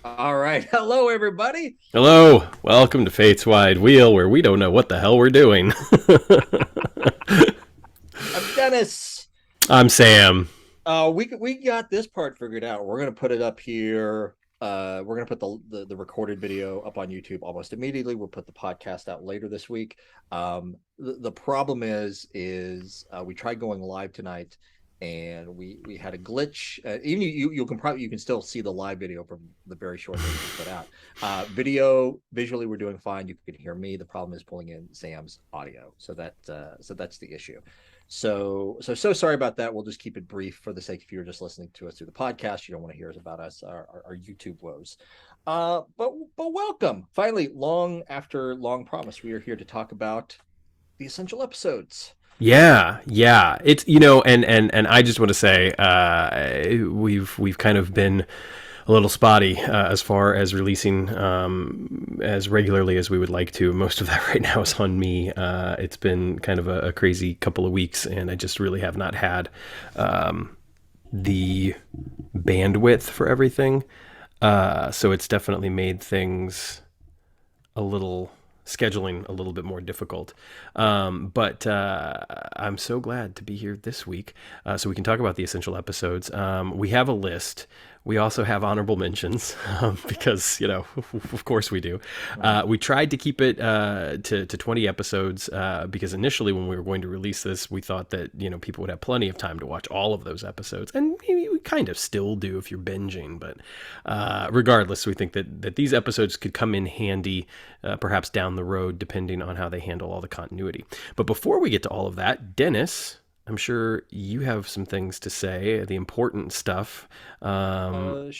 All right. Hello, everybody. Hello, welcome to Fate's Wide Wheel, where we don't know what the hell we're doing. I'm Dennis. I'm Sam. We got this part figured out. We're gonna put it up here. We're gonna put the recorded video up on YouTube almost immediately. We'll put the podcast out later this week. The problem is we tried going live tonight, and we had a glitch. Even you can probably you can still see the live video from the very short that we just put out. Video visually we're doing fine. You can hear me. The problem is pulling in Sam's audio. So that's the issue. So sorry about that. We'll just keep it brief for the sake if you're just listening to us through the podcast. You don't want to hear us about us, our YouTube woes. But welcome. Finally, long after long promise, we are here to talk about the essential episodes. Yeah. It's and I just want to say we've kind of been a little spotty as far as releasing as regularly as we would like to. Most of that right now is on me. It's been kind of a crazy couple of weeks, and I just really have not had the bandwidth for everything. So it's definitely made things a little scheduling a little bit more difficult. But I'm so glad to be here this week so we can talk about the essential episodes. We have a list. We also have honorable mentions because, of course we do. We tried to keep it to 20 episodes because initially when we were going to release this, we thought that, people would have plenty of time to watch all of those episodes. And maybe we kind of still do if you're binging. But regardless, we think that these episodes could come in handy perhaps down the road, depending on how they handle all the continuity. But before we get to all of that, Dennis, I'm sure you have some things to say, the important stuff. Sure.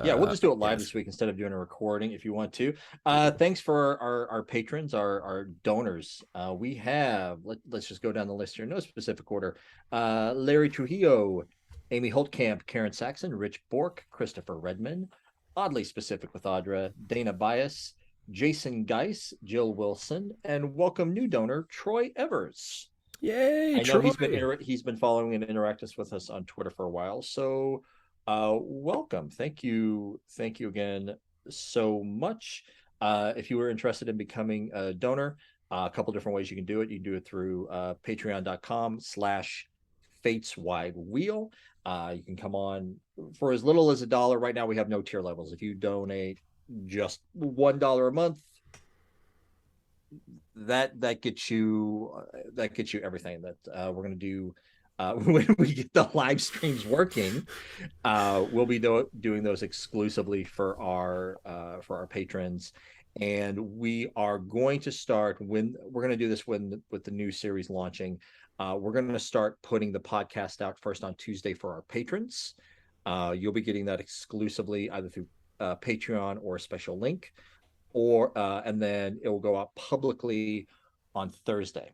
Yeah, we'll just do it live Yes. this week instead of doing a recording if you want to. Thanks for our patrons, our donors. We have let's just go down the list here, no specific order. Larry Trujillo, Amy Holtkamp, Karen Saxon, Rich Bork, Christopher Redman, oddly specific with Audra, Dana Bias, Jason Geis, Jill Wilson, and welcome new donor Troy Evers. Yay, I know Troy. he's been following and interacting with us on Twitter for a while. So welcome. Thank you again so much. If you were interested in becoming a donor, a couple different ways you can do it. You can do it through patreon.com/Fates Wide Wheel. You can come on for as little as $1. Right now we have no tier levels. If you donate just $1 a month, that gets you everything that we're going to do when we get the live streams working. We'll be doing those exclusively for our patrons, and we are going to start when we're going to do this when with the new series launching. We're going to start putting the podcast out first on Tuesday for our patrons. You'll be getting that exclusively either through Patreon or a special link, or and then it will go out publicly on Thursday.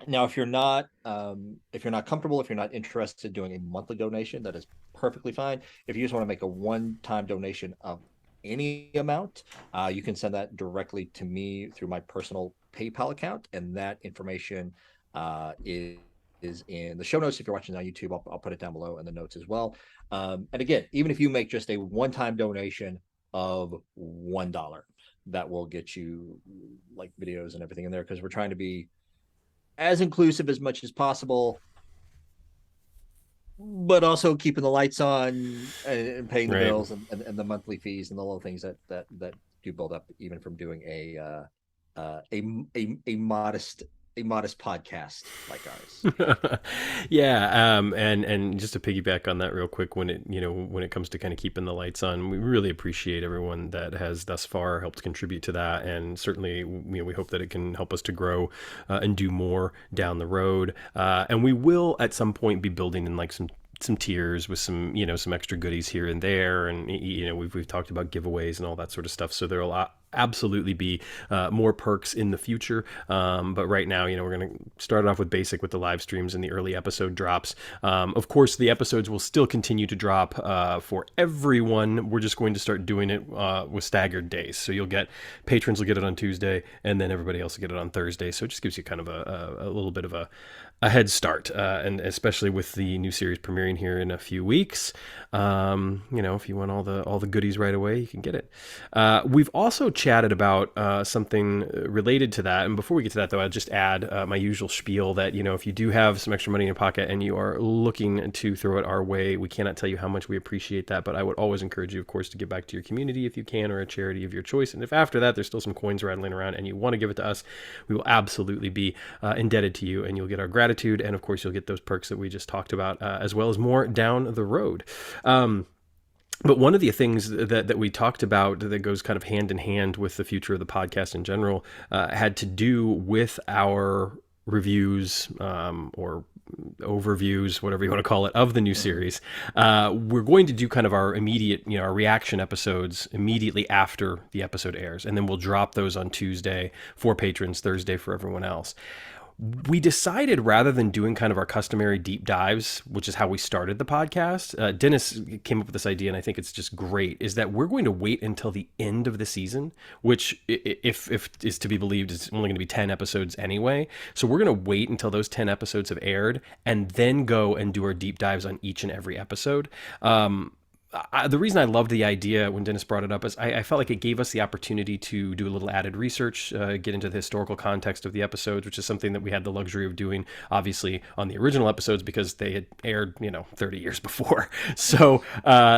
Now, if you're not comfortable, if you're not interested in doing a monthly donation, that is perfectly fine. If you just want to make a one-time donation of any amount, you can send that directly to me through my personal PayPal account, and that information is in the show notes. If you're watching on YouTube, I'll put it down below in the notes as well. And again, even if you make just a one-time donation of $1, that will get you like videos and everything in there because we're trying to be as inclusive as much as possible, but also keeping the lights on and paying the Right. bills and the monthly fees and the little things that do build up even from doing a modest podcast like ours. Yeah, and just to piggyback on that real quick, when it comes to kind of keeping the lights on, we really appreciate everyone that has thus far helped contribute to that, and certainly we hope that it can help us to grow and do more down the road. And we will at some point be building in like some tiers with some extra goodies here and there, and we've talked about giveaways and all that sort of stuff. So there'll absolutely be more perks in the future. But right now, we're going to start off with basic with the live streams and the early episode drops. Of course, the episodes will still continue to drop for everyone. We're just going to start doing it with staggered days. So you'll get patrons will get it on Tuesday, and then everybody else will get it on Thursday. So it just gives you kind of a little bit of a head start, and especially with the new series premiering here in a few weeks. If you want all the goodies right away, you can get it. We've also chatted about something related to that, and before we get to that, though, I'll just add my usual spiel that if you do have some extra money in your pocket and you are looking to throw it our way, we cannot tell you how much we appreciate that. But I would always encourage you, of course, to give back to your community if you can, or a charity of your choice. And if after that there's still some coins rattling around and you want to give it to us, we will absolutely be indebted to you, and you'll get our gratitude, and of course you'll get those perks that we just talked about, as well as more down the road. But one of the things that we talked about that goes kind of hand in hand with the future of the podcast in general had to do with our reviews, or overviews, whatever you want to call it, of the new series. We're going to do kind of our immediate, our reaction episodes immediately after the episode airs, and then we'll drop those on Tuesday for patrons, Thursday for everyone else. We decided, rather than doing kind of our customary deep dives, which is how we started the podcast, Dennis came up with this idea, and I think it's just great, is that we're going to wait until the end of the season, which, if is to be believed, is only going to be 10 episodes anyway. So we're going to wait until those 10 episodes have aired and then go and do our deep dives on each and every episode. The reason I loved the idea when Dennis brought it up is I felt like it gave us the opportunity to do a little added research, get into the historical context of the episodes, which is something that we had the luxury of doing, obviously, on the original episodes because they had aired, 30 years before. So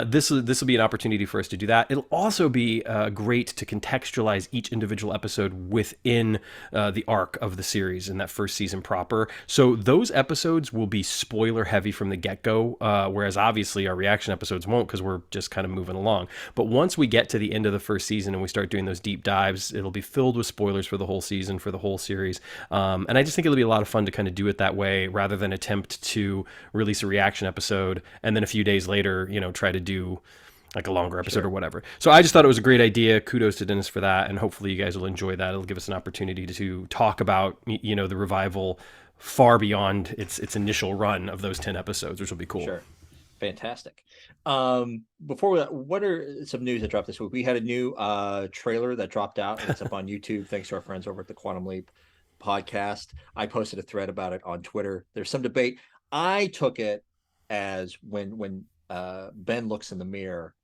this will be an opportunity for us to do that. It'll also be great to contextualize each individual episode within the arc of the series in that first season proper. So those episodes will be spoiler heavy from the get-go, whereas obviously our reaction episodes won't, because we're just kind of moving along. But once we get to the end of the first season and we start doing those deep dives, it'll be filled with spoilers for the whole season, for the whole series. And I just think it'll be a lot of fun to kind of do it that way, rather than attempt to release a reaction episode and then a few days later, try to do like a longer episode or whatever. So I just thought it was a great idea. Kudos to Dennis for that. And hopefully you guys will enjoy that. It'll give us an opportunity to talk about, the revival far beyond its initial run of those 10 episodes, which will be cool. Sure. Fantastic. Before what are some news that dropped this week? We had a new trailer that dropped out, and it's up on YouTube thanks to our friends over at the Quantum Leap podcast. I posted a thread about it on Twitter. There's some debate. I took it as when Ben looks in the mirror,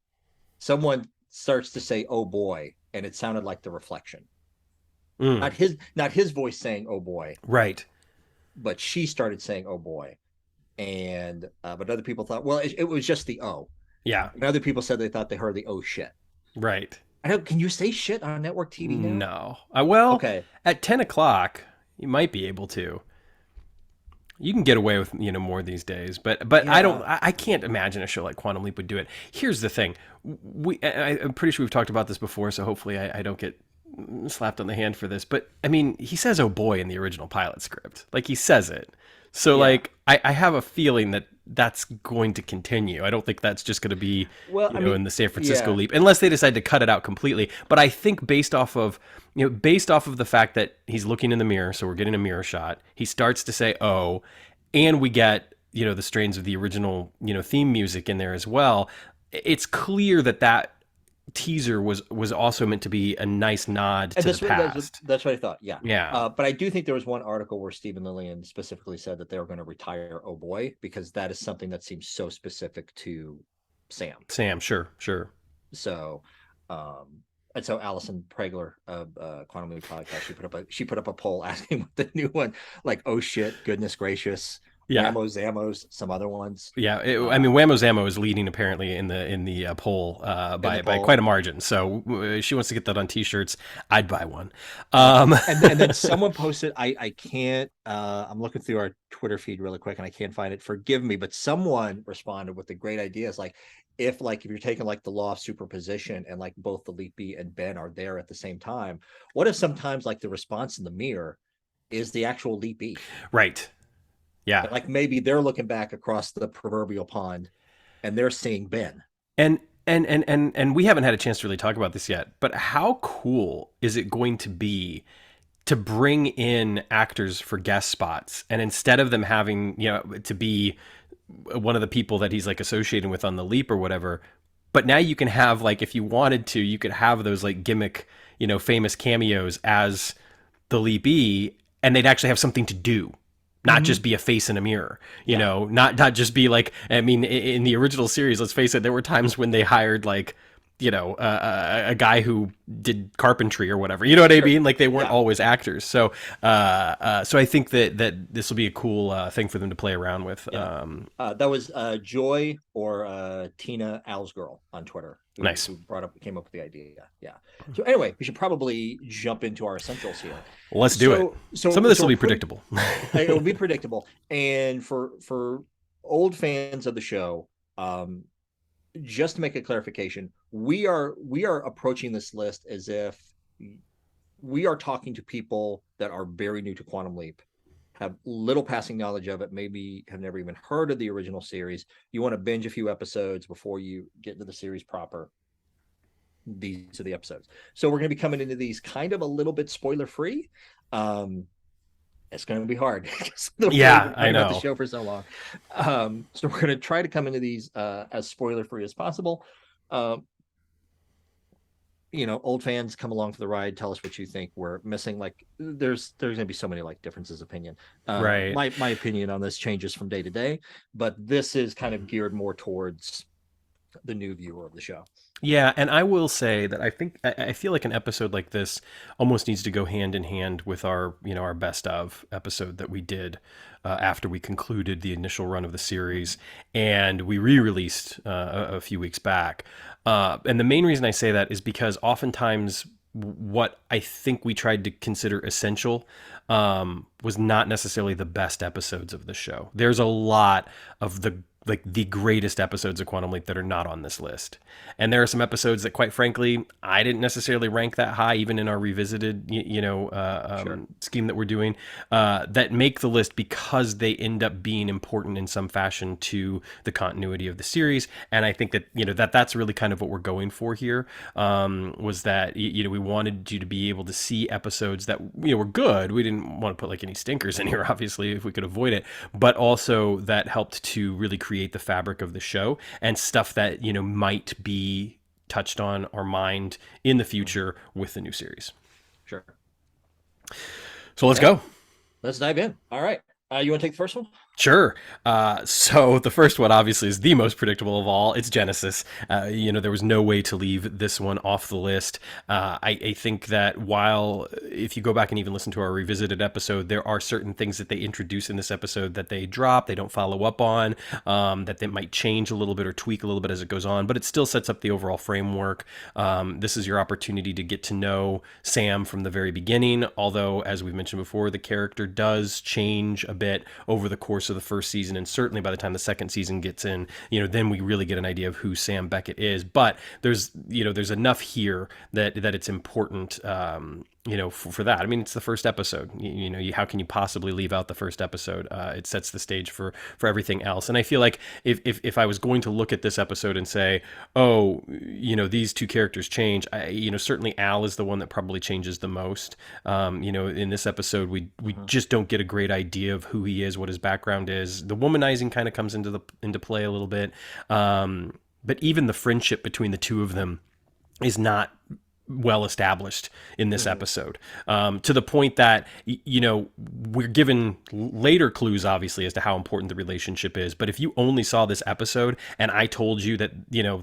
someone starts to say, "Oh boy," and it sounded like the reflection. Not his voice saying "Oh boy," right? But she started saying "Oh boy." And but other people thought, well, it was just the O. Yeah. And other people said they thought they heard the oh shit. Right. Can you say shit on network TV No. now? Well, okay. At 10 o'clock, you might be able to. You can get away with more these days, but yeah. I can't imagine a show like Quantum Leap would do it. Here's the thing: I'm pretty sure we've talked about this before, so hopefully I don't get slapped on the hand for this. But I mean, he says "oh boy" in the original pilot script, like he says it. So yeah. Like I have a feeling that that's going to continue. I don't think that's just going to be in the San Francisco Leap, unless they decide to cut it out completely. But I think based off of the fact that he's looking in the mirror, so we're getting a mirror shot. He starts to say "oh," and we get the strains of the original theme music in there as well. It's clear that teaser was also meant to be a nice nod to the past. That's what I thought. Yeah. Yeah. But I do think there was one article where Stephen Lillian specifically said that they were going to retire "oh boy," because that is something that seems so specific to Sam. Sure. So, and so Allison Pregler of Quantum Leap podcast, she put up a poll asking what the new one, like "oh shit," "goodness gracious," yeah, Whammo Zammos, some other ones. Yeah, I mean, Whammo Zammo is leading apparently in the poll by quite a margin. So she wants to get that on T-shirts. I'd buy one. And then someone posted. I can't. I'm looking through our Twitter feed really quick, and I can't find it. Forgive me, but someone responded with the great ideas, like if you're taking like the law of superposition, and like both the Leap Bee and Ben are there at the same time. What if sometimes like the response in the mirror is the actual Leap Bee? Right. Yeah. Like maybe they're looking back across the proverbial pond and they're seeing Ben. And we haven't had a chance to really talk about this yet, but how cool is it going to be to bring in actors for guest spots, and instead of them having, to be one of the people that he's like associating with on the Leap or whatever, but now you can have, like, if you wanted to, you could have those like gimmick, famous cameos as the Leap Bee, and they'd actually have something to do. not just be a face in a mirror, Yeah, not just be like, I mean, in the original series, let's face it, there were times when they hired like, a guy who did carpentry or whatever. You know what I sure. mean? Like they weren't Yeah, always actors. So I think that this will be a cool thing for them to play around with. yeah. That was Joy or Tina Al's girl on Twitter Nice. who came up with the idea. Yeah. So anyway, we should probably jump into our essentials here. Let's do it. So Some of so this so will we're be putting predictable. it will be predictable, and for old fans of the show, just to make a clarification, we are approaching this list as if we are talking to people that are very new to Quantum Leap, have little passing knowledge of it, maybe have never even heard of the original series. You want to binge a few episodes before you get into the series proper. These are the episodes. So we're going to be coming into these kind of a little bit spoiler free. Um, it's going to be hard because the way we've Yeah, been I talking about the know. show for so long. So we're going to try to come into these as spoiler free as possible. Um, old fans, come along for the ride, tell us what you think we're missing. Like there's gonna be so many like differences of opinion. Right. My opinion on this changes from day to day, but this is kind of geared more towards the new viewer of the show. Yeah, and I will say that I feel like an episode like this almost needs to go hand in hand with our best of episode that we did after we concluded the initial run of the series, and we re-released a few weeks back. And the main reason I say that is because oftentimes what I think we tried to consider essential was not necessarily the best episodes of the show. There's a lot of the greatest episodes of Quantum Leap that are not on this list. And there are some episodes that, quite frankly, I didn't necessarily rank that high, even in our revisited, Sure. scheme that we're doing, that make the list because they end up being important in some fashion to the continuity of the series. And I think that that's really kind of what we're going for here. Was that we wanted you to be able to see episodes that were good. We didn't want to put like any stinkers in here, obviously, if we could avoid it, but also that helped to really create the fabric of the show and stuff that might be touched on or mined in the future with the new series. Sure. So let's Yeah, go. let's dive in. All right. You want to take the first one? Sure. So the first one obviously is the most predictable of all. It's Genesis. There was no way to leave this one off the list. I think that while if you go back and even listen to our revisited episode, there are certain things that they introduce in this episode that they drop, they don't follow up on, that they might change a little bit or tweak a little bit as it goes on, but it still sets up the overall framework. This is your opportunity to get to know Sam from the very beginning, although, as we've mentioned before, the character does change a bit over the course of the first season, and certainly by the time the second season gets in, then we really get an idea of who Sam Beckett is. But there's enough here that it's important, for that. I mean, it's the first episode. How can you possibly leave out the first episode? It sets the stage for everything else. And I feel like if I was going to look at this episode and say, oh, these two characters change, certainly Al is the one that probably changes the most. In this episode, we just don't get a great idea of who he is, what his background is. The womanizing kind of comes into play a little bit. But even the friendship between the two of them is not well established in this episode, to the point that we're given later clues obviously as to how important the relationship is, but if you only saw this episode and I told you that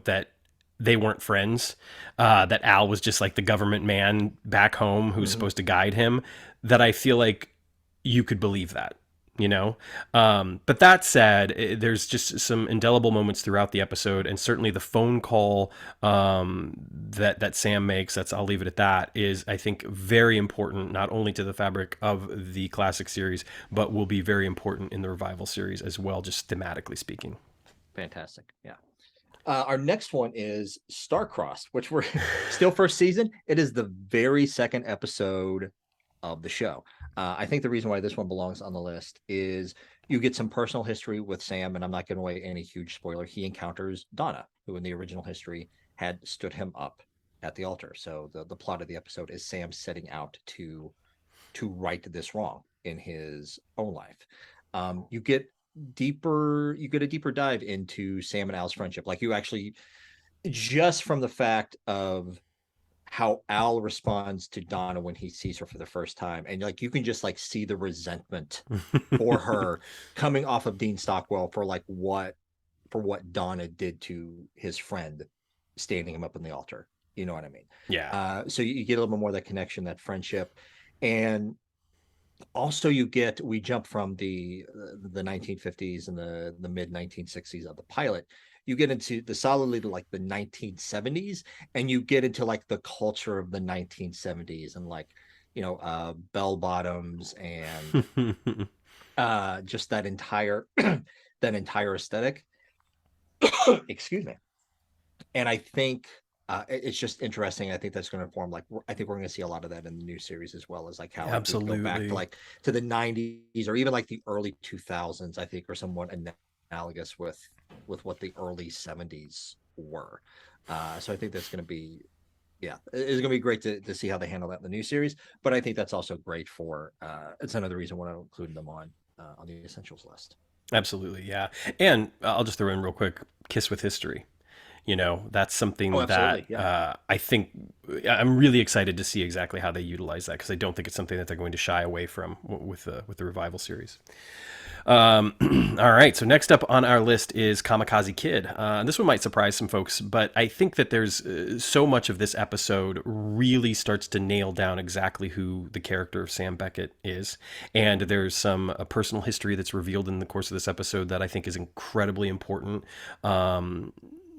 that they weren't friends, that Al was just like the government man back home who's supposed to guide him, that I feel like you could believe that. But that said, there's just some indelible moments throughout the episode, and certainly the phone call that Sam makes, I'll leave it at that, is I think very important not only to the fabric of the classic series, but will be very important in the revival series as well, just thematically speaking. Fantastic. Yeah. Our next one is Star-Crossed, which we're still first season. It is the very second episode of the show. I think the reason why this one belongs on the list is you get some personal history with Sam, and I'm not giving away any huge spoiler. He encounters Donna, who in the original history had stood him up at the altar. So the plot of the episode is Sam setting out to right this wrong in his own life. You get a deeper dive into Sam and Al's friendship. Like you actually, just from the fact of how Al responds to Donna when he sees her for the first time, and like you can just like see the resentment for her coming off of Dean Stockwell for like what Donna did to his friend, standing him up in the altar. You know what I mean? Yeah. So you get a little bit more of that connection, that friendship, and also we jump from the 1950s and the mid 1960s of the pilot. You get into the solidly to like the 1970s, and you get into like the culture of the 1970s, and like bell bottoms and just that entire that entire aesthetic. Excuse me. And I think it's just interesting. I think that's going to form like I think we're going to see a lot of that in the new series, as well as like how like we go back to Absolutely. like to the 90s or even like the early 2000s. I think are somewhat analogous with what the early 70s were. So I think that's going to be, yeah, it's going to be great to see how they handle that in the new series. But I think that's also great for it's another reason why I'm including them on the essentials list. Absolutely. Yeah. And I'll just throw in real quick, Kiss with History. That's Oh, something that absolutely, yeah. I think I'm really excited to see exactly how they utilize that, because I don't think it's something that they're going to shy away from with the revival series. All right, so next up on our list is Kamikaze Kid. This one might surprise some folks, but I think that there's so much of this episode really starts to nail down exactly who the character of Sam Beckett is. And there's some personal history that's revealed in the course of this episode that I think is incredibly important.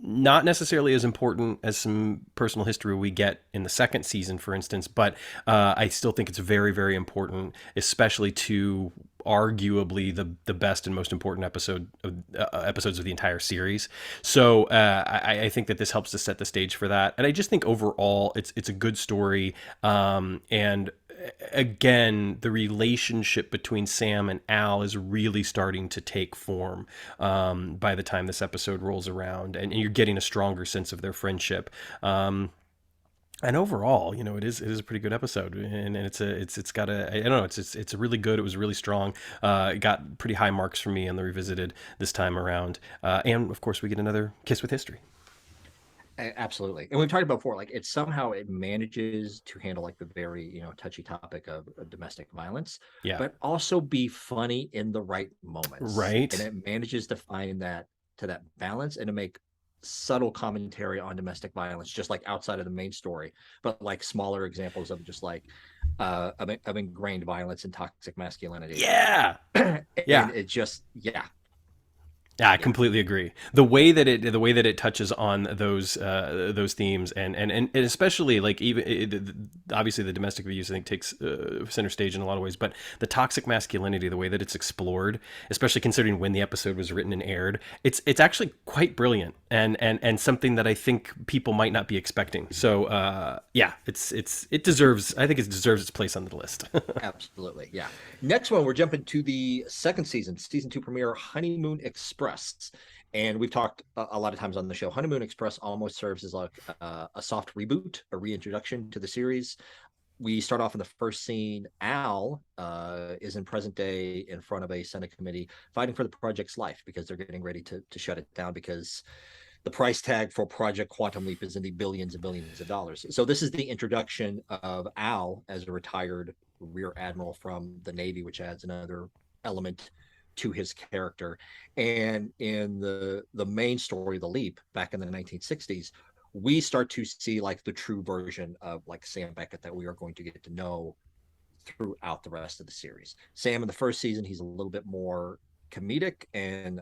Not necessarily as important as some personal history we get in the second season, for instance, but I still think it's very, very important, especially to arguably the best and most important episodes of the entire series. So I think that this helps to set the stage for that, and I just think overall it's a good story, and again, the relationship between Sam and Al is really starting to take form by the time this episode rolls around, and you're getting a stronger sense of their friendship. And overall, it is a pretty good episode, and it's got a, I don't know, it's really good. It was really strong. It got pretty high marks for me on the revisited this time around, and of course we get another Kiss with History. Absolutely. And we've talked about before, like it manages to handle like the very, touchy topic of domestic violence, Yeah, but also be funny in the right moments. And right. it manages to find that balance and to make subtle commentary on domestic violence, just like outside of the main story, but like smaller examples of just like of ingrained violence and toxic masculinity. Yeah, And yeah. it just, yeah, Yeah, I yeah. completely agree. The way that it touches on those themes, and especially like obviously the domestic abuse I think takes center stage in a lot of ways, but the toxic masculinity, the way that it's explored, especially considering when the episode was written and aired, it's actually quite brilliant, and something that I think people might not be expecting. So yeah, it deserves, I think it deserves its place on the list. Absolutely. Yeah. Next one, we're jumping to the second season 2 premiere, Honeymoon Express. And we've talked a lot of times on the show. Honeymoon Express almost serves as like a soft reboot, a reintroduction to the series. We start off in the first scene. Al is in present day in front of a Senate committee fighting for the project's life because they're getting ready to shut it down because the price tag for Project Quantum Leap is in the billions and billions of dollars. So this is the introduction of Al as a retired rear admiral from the Navy, which adds another element to his character. And in the main story, The Leap, back in the 1960s, we start to see like the true version of like Sam Beckett that we are going to get to know throughout the rest of the series. Sam in the first season, he's a little bit more comedic, and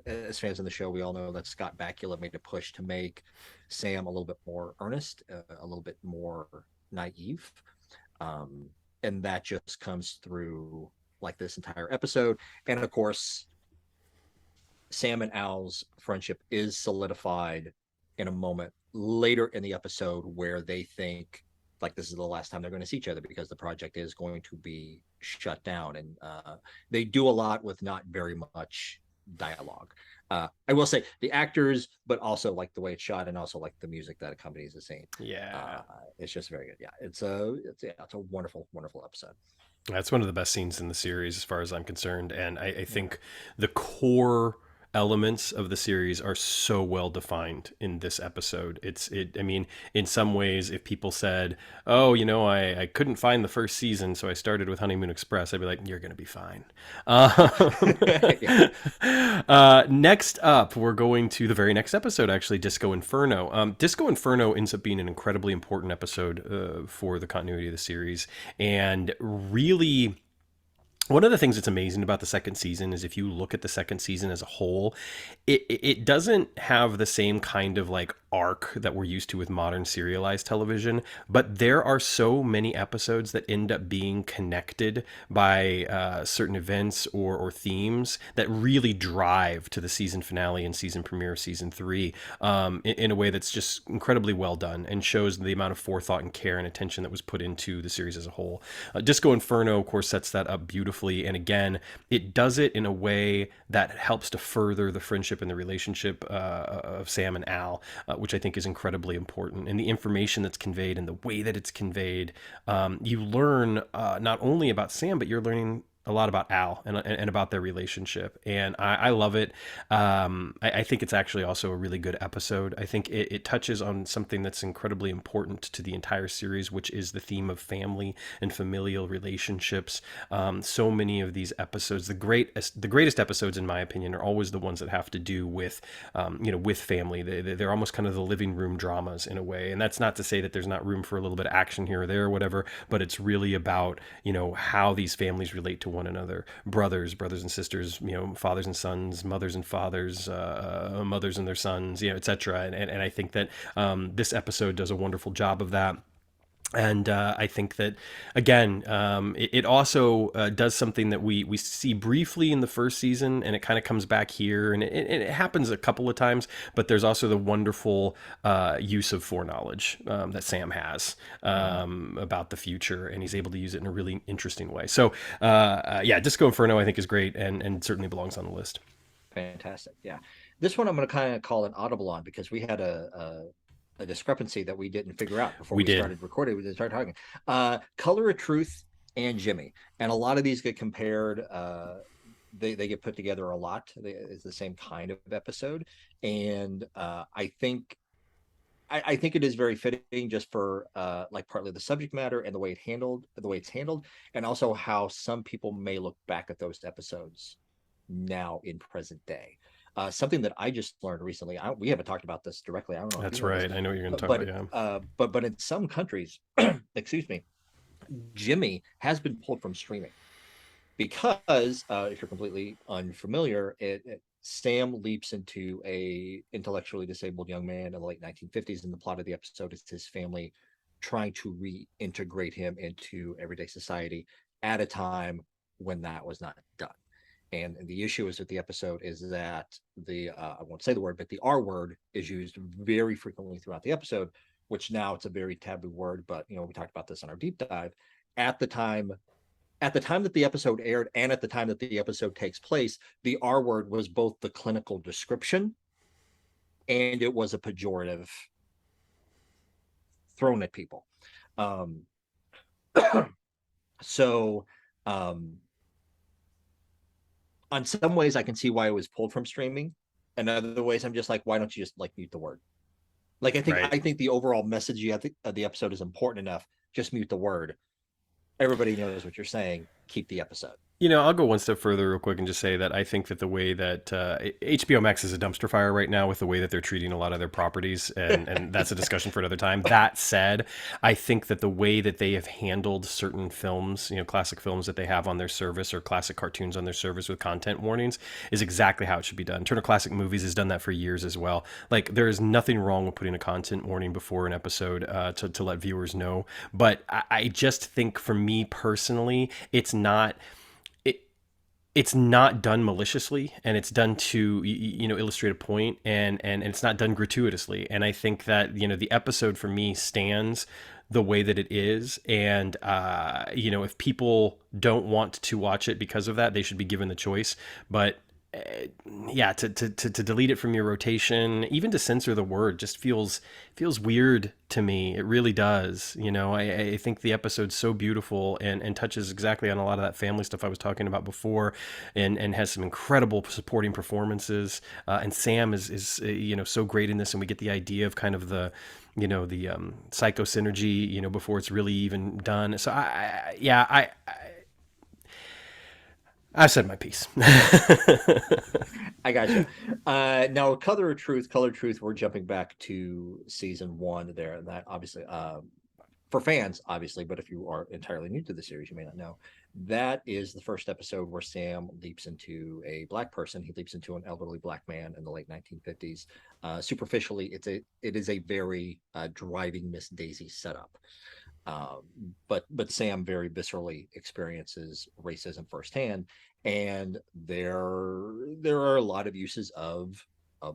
as fans of the show, we all know that Scott Bakula made a push to make Sam a little bit more earnest, a little bit more naive, um, and that just comes through like this entire episode. And of course, Sam and Al's friendship is solidified in a moment later in the episode where they think like this is the last time they're going to see each other because the project is going to be shut down. And they do a lot with not very much dialogue. I will say the actors, but also like the way it's shot and also like the music that accompanies the scene. Yeah. It's just very good. Yeah, it's a wonderful, wonderful episode. That's one of the best scenes in the series, as far as I'm concerned, and I Yeah. think the core elements of the series are so well defined in this episode. I mean, in some ways, if people said, "Oh, I couldn't find the first season, so I started with Honeymoon Express," I'd be like, "You're gonna be fine." Yeah. Next up, we're going to the very next episode, actually, Disco Inferno. Disco Inferno ends up being an incredibly important episode for the continuity of the series, and really one of the things that's amazing about the second season is if you look at the second season as a whole, it doesn't have the same kind of like arc that we're used to with modern serialized television, but there are so many episodes that end up being connected by certain events or themes that really drive to the season finale and season premiere of season three in a way that's just incredibly well done and shows the amount of forethought and care and attention that was put into the series as a whole. Disco Inferno, of course, sets that up beautifully. And again, it does it in a way that helps to further the friendship and the relationship of Sam and Al, which I think is incredibly important. And the information that's conveyed and the way that it's conveyed, you learn not only about Sam, but you're learning a lot about Al and about their relationship. And I love it. I think it's actually also a really good episode. I think it touches on something that's incredibly important to the entire series, which is the theme of family and familial relationships. So many of these episodes, the greatest episodes, in my opinion, are always the ones that have to do with, with family. They're almost kind of the living room dramas in a way. And that's not to say that there's not room for a little bit of action here or there or whatever, but it's really about, how these families relate to one another, brothers and sisters, fathers and sons, mothers and fathers, mothers and their sons, etc. And I think that this episode does a wonderful job of that. And I think that, again, it also does something that we see briefly in the first season, and it kind of comes back here, and it happens a couple of times, but there's also the wonderful use of foreknowledge that Sam has about the future, and he's able to use it in a really interesting way. So, yeah, Disco Inferno, I think, is great and certainly belongs on the list. Fantastic. Yeah. This one I'm going to kind of call an audible on because we had a discrepancy that we didn't figure out before we started recording. We started talking. Color of Truth and Jimmy, and a lot of these get compared. They get put together a lot. It's the same kind of episode, and I think it is very fitting just for like partly the subject matter and the way it's handled, and also how some people may look back at those episodes now in present day. Something that I just learned recently. We haven't talked about this directly. I don't know. That's right. I know what you're going to talk about. Yeah. But in some countries, excuse me, Jimmy has been pulled from streaming because if you're completely unfamiliar, Sam leaps into a intellectually disabled young man in the late 1950s, and the plot of the episode is his family trying to reintegrate him into everyday society at a time when that was not done. And the issue is with the episode is that I won't say the word, but the R word is used very frequently throughout the episode, which now it's a very taboo word. But, we talked about this on our deep dive. At the time that the episode aired and at the time that the episode takes place, the R word was both the clinical description and it was a pejorative thrown at people. So, on some ways I can see why it was pulled from streaming, and other ways I'm just like, why don't you just like mute the word? Like I think the overall message of the episode is important enough. Just mute the word. Everybody knows what you're saying. Keep the episode. I'll go one step further real quick and just say that I think that the way that HBO Max is a dumpster fire right now with the way that they're treating a lot of their properties, and that's a discussion for another time. That said, I think that the way that they have handled certain films, classic films that they have on their service or classic cartoons on their service with content warnings is exactly how it should be done. Turner Classic Movies has done that for years as well. Like, there is nothing wrong with putting a content warning before an episode to let viewers know. But I just think, for me personally, it's not done maliciously, and it's done to illustrate a point, and it's not done gratuitously. And I think that the episode for me stands the way that it is, and if people don't want to watch it because of that, they should be given the choice. But yeah, to delete it from your rotation, even to censor the word, just feels weird to me. It really does. You know, I think the episode's so beautiful and touches exactly on a lot of that family stuff I was talking about before, and has some incredible supporting performances. And Sam is you know, so great in this, and we get the idea of kind of the, you know, the psycho synergy, you know, before it's really even done. So I've said my piece. I gotcha. Now, Color of Truth, we're jumping back to season one there. And that obviously, for fans, obviously, but if you are entirely new to the series, you may not know. That is the first episode where Sam leaps into a black person. He leaps into an elderly black man in the late 1950s. Superficially, it is a very driving Miss Daisy setup. But Sam very viscerally experiences racism firsthand, and there are a lot of uses of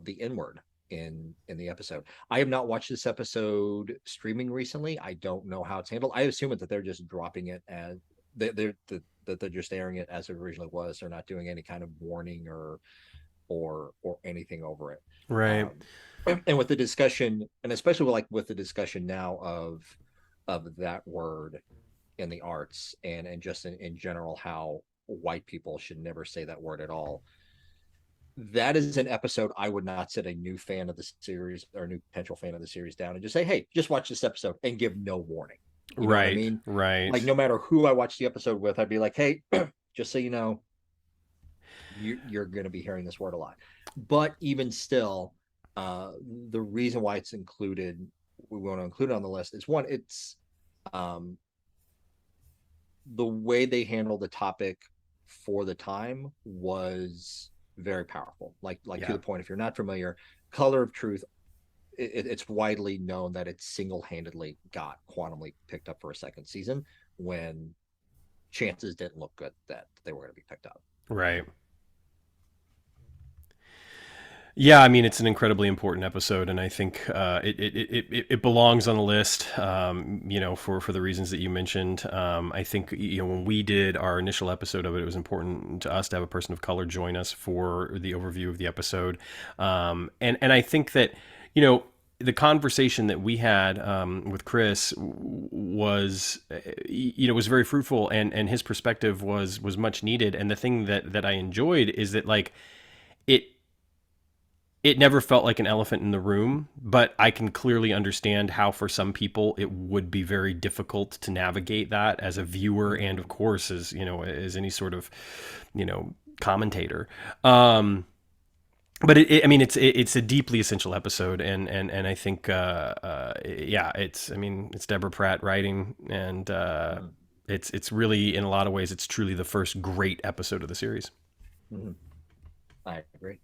the N word in the episode. I have not watched this episode streaming recently. I don't know how it's handled. I assume that they're just dropping it as that they're just airing it as it originally was. They're not doing any kind of warning or anything over it. Right. Um, and with the discussion, and especially with the discussion now of that word in the arts and just in general how white people should never say that word at all, that is an episode I would not sit a new fan of the series or a new potential fan of the series down and just say, hey, just watch this episode and give no warning. You know what I Right. mean? Like, Right. no matter who I watch the episode with, I'd be like, hey, just so you know, you're going to be hearing this word a lot. But even still, the reason why it's included, we want to include it on the list, is one, it's um, the way they handled the topic for the time was very powerful. Like to Yeah. the point, if you're not familiar, Color of Truth, it's widely known that it single-handedly got Quantum Leap picked up for a second season when chances didn't look good that they were going to be picked up. Right. Yeah, I mean, it's an incredibly important episode, and I think it belongs on the list. You know, for the reasons that you mentioned. I think, you know, when we did our initial episode of it, it was important to us to have a person of color join us for the overview of the episode. And I think that, you know, the conversation that we had with Chris was, you know, was very fruitful, and his perspective was much needed. And the thing that I enjoyed is that, like, it it never felt like an elephant in the room, but I can clearly understand how for some people it would be very difficult to navigate that as a viewer, and of course as, you know, as any sort of, you know, commentator. But I mean, it's a deeply essential episode, and I think, yeah, it's, I mean, it's Deborah Pratt writing, and Mm-hmm. it's really, in a lot of ways, it's truly the first great episode of the series. Mm-hmm. I agree.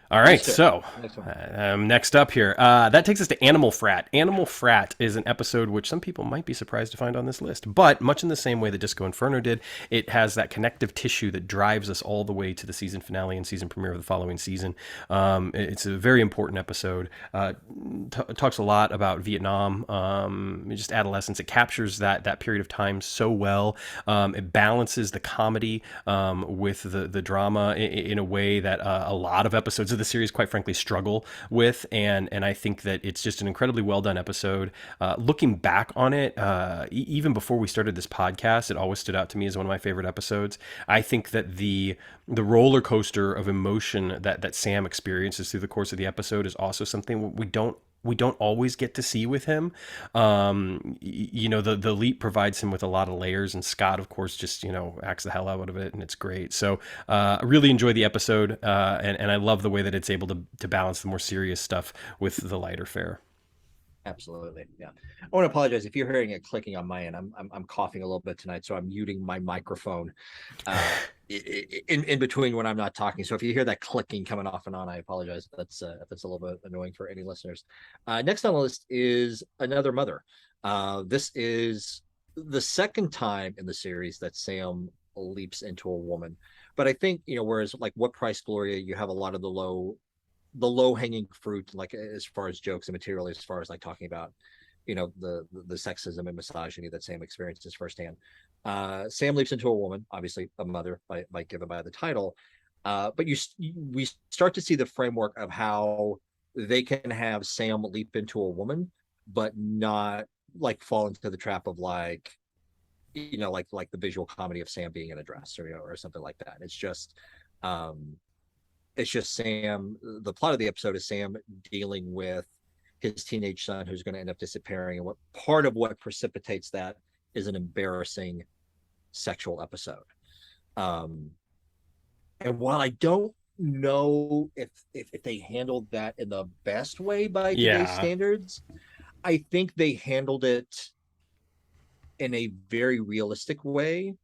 All right, Understood. so Next one. next up here, that takes us to Animal Frat. Animal Frat is an episode which some people might be surprised to find on this list, but much in the same way that Disco Inferno did, it has that connective tissue that drives us all the way to the season finale and season premiere of the following season. It's a very important episode. Talks a lot about Vietnam, just adolescence. It captures that period of time so well. It balances the comedy with the drama in a way that a lot of episodes of the series, quite frankly, struggle with. And I think that it's just an incredibly well done episode. Looking back on it, even before we started this podcast, it always stood out to me as one of my favorite episodes. I think that the roller coaster of emotion that Sam experiences through the course of the episode is also something we don't always get to see with him. You know, the leap provides him with a lot of layers, and Scott, of course, just, you know, acts the hell out of it, and it's great. So I really enjoy the episode, and I love the way that it's able to balance the more serious stuff with the lighter fare. Absolutely. Yeah. I want to apologize if you're hearing it clicking on my end. I'm coughing a little bit tonight, so I'm muting my microphone in between when I'm not talking. So if you hear that clicking coming off and on, I apologize. If that's a little bit annoying for any listeners. Next on the list is Another Mother. This is the second time in the series that Sam leaps into a woman. But I think, you know, whereas like What Price Gloria, you have a lot of the low hanging fruit, like as far as jokes and material, as far as like talking about the sexism and misogyny that Sam experiences firsthand. Sam leaps into a woman, obviously a mother, by given by the title. But we start to see the framework of how they can have Sam leap into a woman, but not like fall into the trap of like like the visual comedy of Sam being in a dress or something like that. Um it's just Sam. The plot of the episode is Sam dealing with his teenage son who's going to end up disappearing, and what part of what precipitates that is an embarrassing sexual episode. Um, and while I don't know if they handled that in the best way by today's Yeah. standards, I think they handled it in a very realistic way,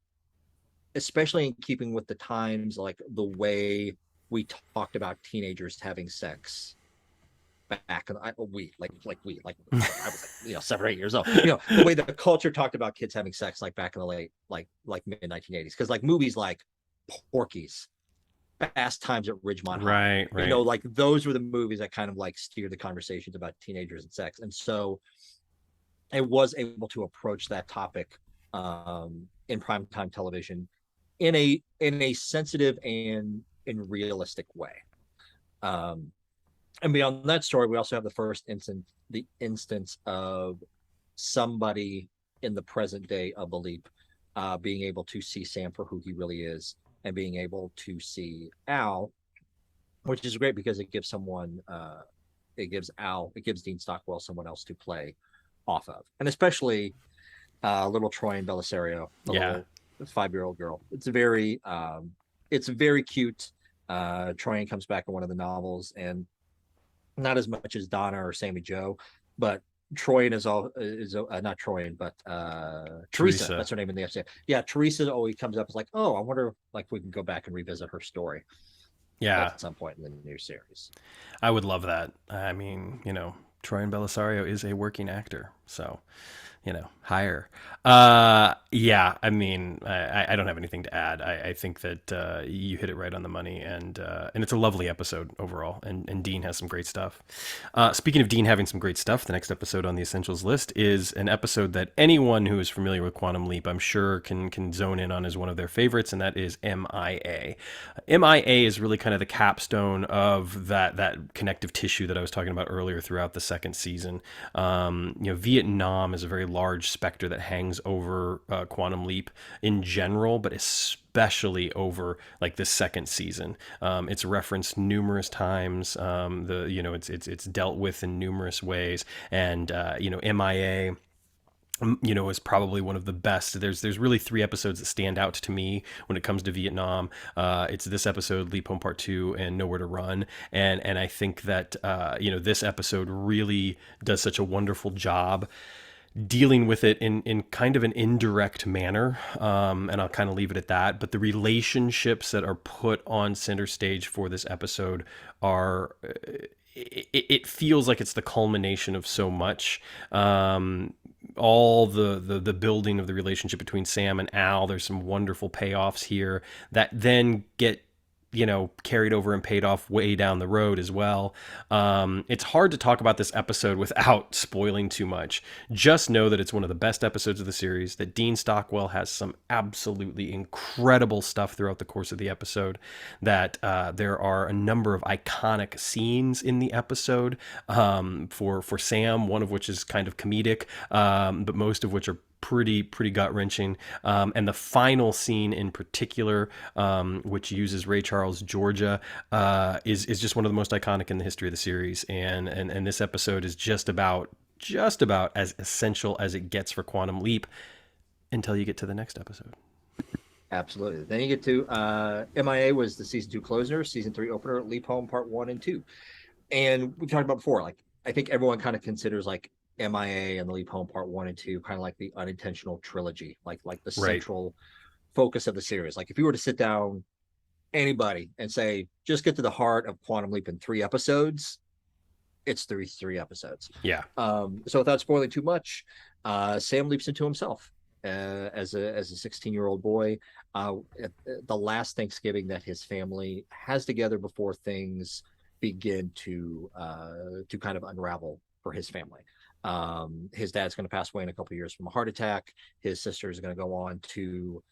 especially in keeping with the times, like the way we talked about teenagers having sex back in I was like 7 or 8 years old. The way the culture talked about kids having sex like back in the late mid 1980s, because like movies like Porky's, Fast Times at Ridgemont High, Right, right. like those were the movies that kind of like steered the conversations about teenagers and sex, and so it was able to approach that topic in primetime television in a sensitive and in realistic way. Um, and beyond that story, we also have the instance of somebody in the present day of the Leap being able to see Sam for who he really is, and being able to see Al, which is great because it gives Dean Stockwell someone else to play off of, and especially little Troian Bellisario, the Yeah. little 5-year-old girl. It's very cute. Troian comes back in one of the novels, and not as much as Donna or Sammy Joe, but Troian is not Troian, but Teresa. Teresa. That's her name in the episode. Yeah, Teresa always comes up as like, oh, I wonder like we can go back and revisit her story Yeah. at some point in the new series. I would love that. I mean, Troy and Belisario is a working actor, so hire. Yeah, I mean, I don't have anything to add. I think that you hit it right on the money, and it's a lovely episode overall. And Dean has some great stuff. Speaking of Dean having some great stuff, the next episode on the essentials list is an episode that anyone who is familiar with Quantum Leap, I'm sure, can zone in on as one of their favorites, and that is MIA. MIA is really kind of the capstone of that connective tissue that I was talking about earlier throughout the second season. Vietnam is a very large specter that hangs over Quantum Leap in general, but especially over like the second season. It's referenced numerous times. It's dealt with in numerous ways, and MIA is probably one of the best. There's really 3 episodes that stand out to me when it comes to Vietnam. It's this episode, Leap Home Part 2, and Nowhere to Run. And I think that this episode really does such a wonderful job dealing with it in kind of an indirect manner, and I'll kind of leave it at that. But the relationships that are put on center stage for this episode are it feels like it's the culmination of so much. All the building of the relationship between Sam and Al, there's some wonderful payoffs here that then get carried over and paid off way down the road as well. It's hard to talk about this episode without spoiling too much. Just know that it's one of the best episodes of the series, that Dean Stockwell has some absolutely incredible stuff throughout the course of the episode, that there are a number of iconic scenes in the episode for Sam, one of which is kind of comedic, but most of which are pretty gut wrenching. And the final scene in particular, which uses Ray Charles, Georgia, is just one of the most iconic in the history of the series. And this episode is just about as essential as it gets for Quantum Leap until you get to the next episode. Absolutely. Then you get to MIA was the season 2 closer, season 3 opener, Leap Home Part 1 and 2. And we talked about before, like I think everyone kind of considers like MIA and the Leap Home Part 1 and 2 kind of like the unintentional trilogy, like the Right. central focus of the series. Like if you were to sit down anybody and say, just get to the heart of Quantum Leap in 3 episodes, it's three episodes. Yeah. So without spoiling too much, Sam leaps into himself as a 16-year-old boy. The last Thanksgiving that his family has together before things begin to kind of unravel for his family. His dad's going to pass away in a couple of years from a heart attack. His sister is going to go on to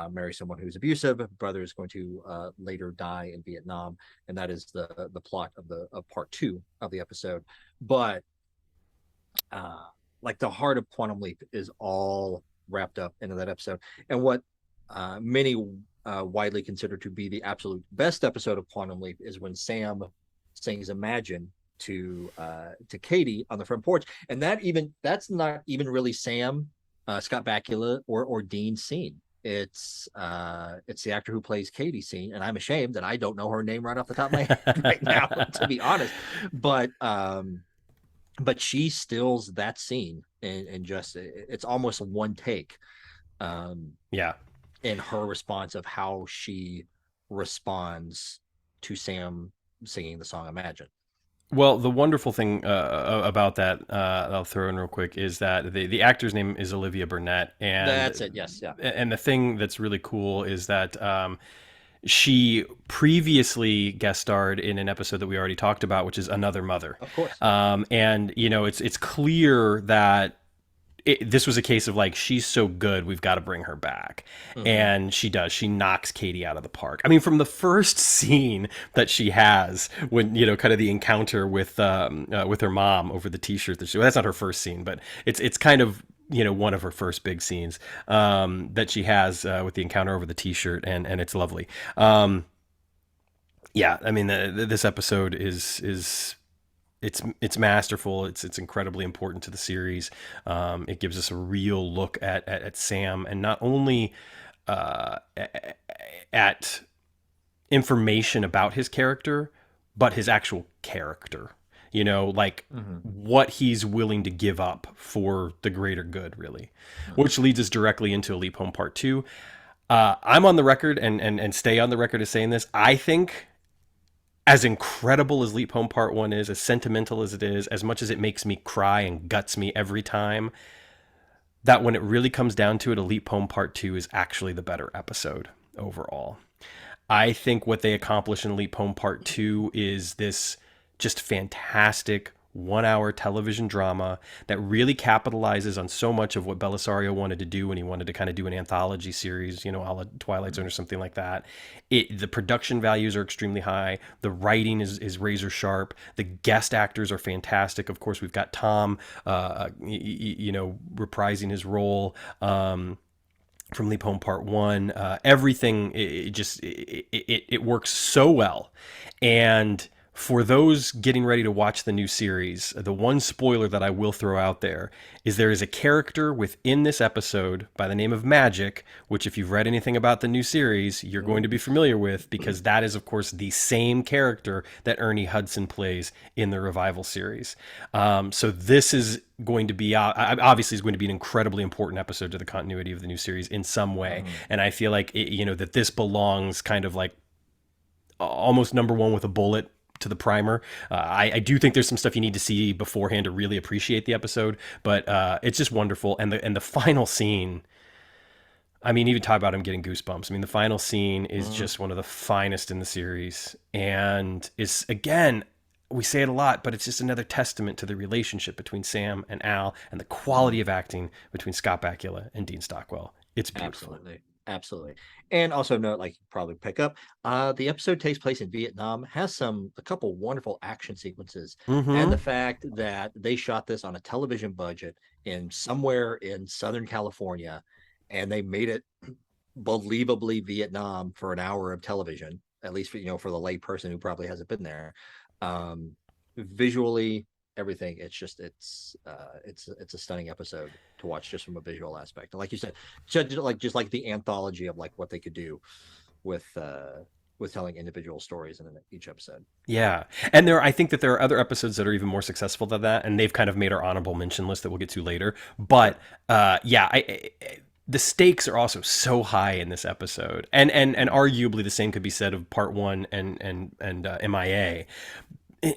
marry someone who's abusive. Brother is going to later die in Vietnam, and that is the plot of part two of the episode. But uh, like the heart of Quantum Leap is all wrapped up into that episode, and what many widely considered to be the absolute best episode of Quantum Leap is when Sam sings Imagine to Katie on the front porch, and that's not even really Sam, Scott Bakula, or Dean's scene. It's the actor who plays Katie scene, and I'm ashamed that I don't know her name right off the top of my head right now, to be honest. But she stills that scene, and just it's almost one take. Yeah. In her response of how she responds to Sam singing the song Imagine. Well, the wonderful thing about that, I'll throw in real quick, is that the actor's name is Olivia Burnett, That's it. Yes. Yeah. and the thing that's really cool is that she previously guest starred in an episode that we already talked about, which is Another Mother. Of course. And it's clear that this was a case of like, she's so good, we've got to bring her back. Mhm. And she does. She knocks Katie out of the park. I mean, from the first scene that she has when, kind of the encounter with her mom over the T-shirt well, that's not her first scene, but it's kind of, one of her first big scenes that she has with the encounter over the T-shirt, and it's lovely. Yeah, I mean, this episode is it's masterful. It's incredibly important to the series. It gives us a real look at Sam, and not only at information about his character, but his actual character. Like Mm-hmm. what he's willing to give up for the greater good, really. Which leads us directly into A Leap Home Part 2. I'm on the record and stay on the record as saying this. I think as incredible as Leap Home Part 1 is, as sentimental as it is, as much as it makes me cry and guts me every time, that when it really comes down to it, A Leap Home Part 2 is actually the better episode overall. I think what they accomplish in Leap Home Part 2 is this just fantastic 1 hour television drama that really capitalizes on so much of what Belisario wanted to do when he wanted to kind of do an anthology series, a la Twilight Zone or something like that. The production values are extremely high. The writing is razor sharp. The guest actors are fantastic. Of course, we've got Tom, reprising his role. From Leap Home Part 1, everything, it works so well. And for those getting ready to watch the new series, the one spoiler that I will throw out there is there is a character within this episode by the name of Magic, which if you've read anything about the new series, you're going to be familiar with, because that is, of course, the same character that Ernie Hudson plays in the Revival series. So this is going to be, obviously is going to be an incredibly important episode to the continuity of the new series in some way. Mm-hmm. And I feel like, that this belongs kind of like almost number one with a bullet to the primer. I do think there's some stuff you need to see beforehand to really appreciate the episode, but it's just wonderful. And the final scene, I mean, even talk about him getting goosebumps. I mean, the final scene is just one of the finest in the series, and is, again, we say it a lot, but it's just another testament to the relationship between Sam and Al and the quality of acting between Scott Bakula and Dean Stockwell. It's beautiful. Absolutely. And also note, like you probably pick up, the episode takes place in Vietnam, has a couple wonderful action sequences, and the fact that they shot this on a television budget in somewhere in Southern California, and they made it believably Vietnam for an hour of television, at least for the lay person who probably hasn't been there. Visually, everything, it's a stunning episode to watch just from a visual aspect, and like you said, just like the anthology of like what they could do with telling individual stories in each episode. Yeah. And I think that there are other episodes that are even more successful than that, and they've kind of made our honorable mention list that we'll get to later. But the stakes are also so high in this episode, and arguably the same could be said of Part 1 and MIA.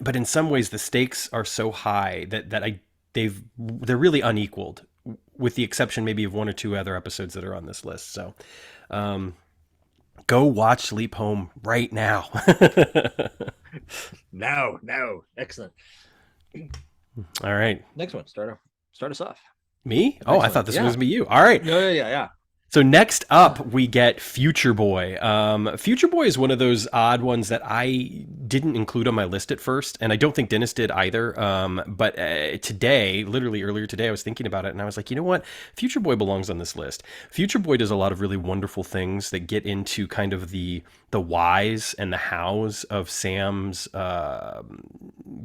But in some ways, the stakes are so high that they're really unequaled, with the exception maybe of one or two other episodes that are on this list. So, go watch Leap Home right now. No, excellent. All right. Next one, start us off. Me? Oh, I thought Excellent. this was Yeah. me. You. All right. No, yeah. So next up, we get Future Boy. Future Boy is one of those odd ones that I didn't include on my list at first, and I don't think Dennis did either. But today, literally earlier today, I was thinking about it, and I was like, you know what? Future Boy belongs on this list. Future Boy does a lot of really wonderful things that get into kind of the whys and the hows of Sam's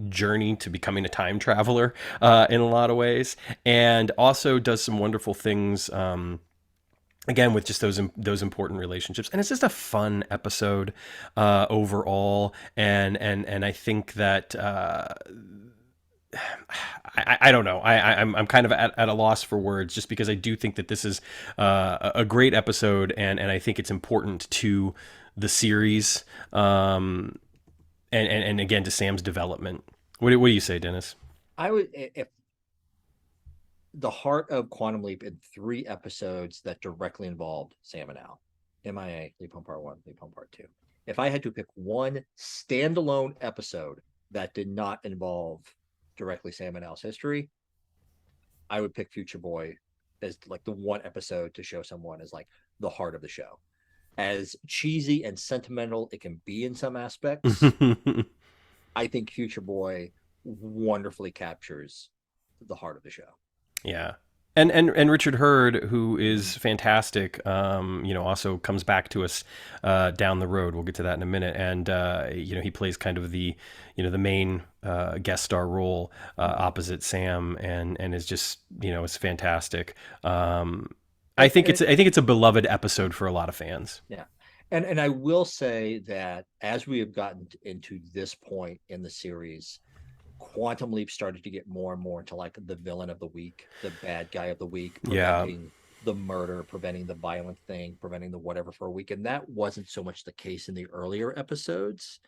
journey to becoming a time traveler in a lot of ways, and also does some wonderful things. Again, with just those important relationships, and it's just a fun episode overall, and I think that I don't know. I'm kind of at a loss for words, just because I do think that this is a great episode, and I think it's important to the series, and again to Sam's development. What do you say, Dennis? I would if the heart of Quantum Leap in 3 episodes that directly involved Sam and Al. MIA, Leap Home Part 1, Leap Home Part 2. If I had to pick one standalone episode that did not involve directly Sam and Al's history, I would pick Future Boy as like the one episode to show someone as like the heart of the show. As cheesy and sentimental it can be in some aspects, I think Future Boy wonderfully captures the heart of the show. Yeah. And Richard Hurd, who is fantastic, also comes back to us down the road. We'll get to that in a minute. And he plays kind of the main guest star role opposite Sam, and is just is fantastic. I think it's a beloved episode for a lot of fans. Yeah. And I will say that as we have gotten into this point in the series, Quantum Leap started to get more and more into like the villain of the week, the bad guy of the week, Yeah. preventing the murder, preventing the violent thing, preventing the whatever for a week. And that wasn't so much the case in the earlier episodes.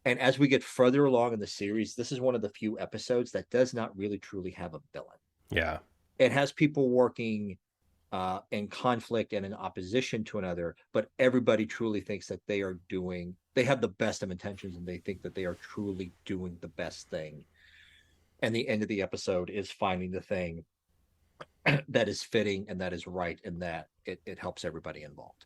And as we get further along in the series, this is one of the few episodes that does not really truly have a villain. Yeah. It has people working in conflict and in opposition to another, but everybody truly thinks that they have the best of intentions, and they think that they are truly doing the best thing. And the end of the episode is finding the thing that is fitting and that is right, and that it helps everybody involved.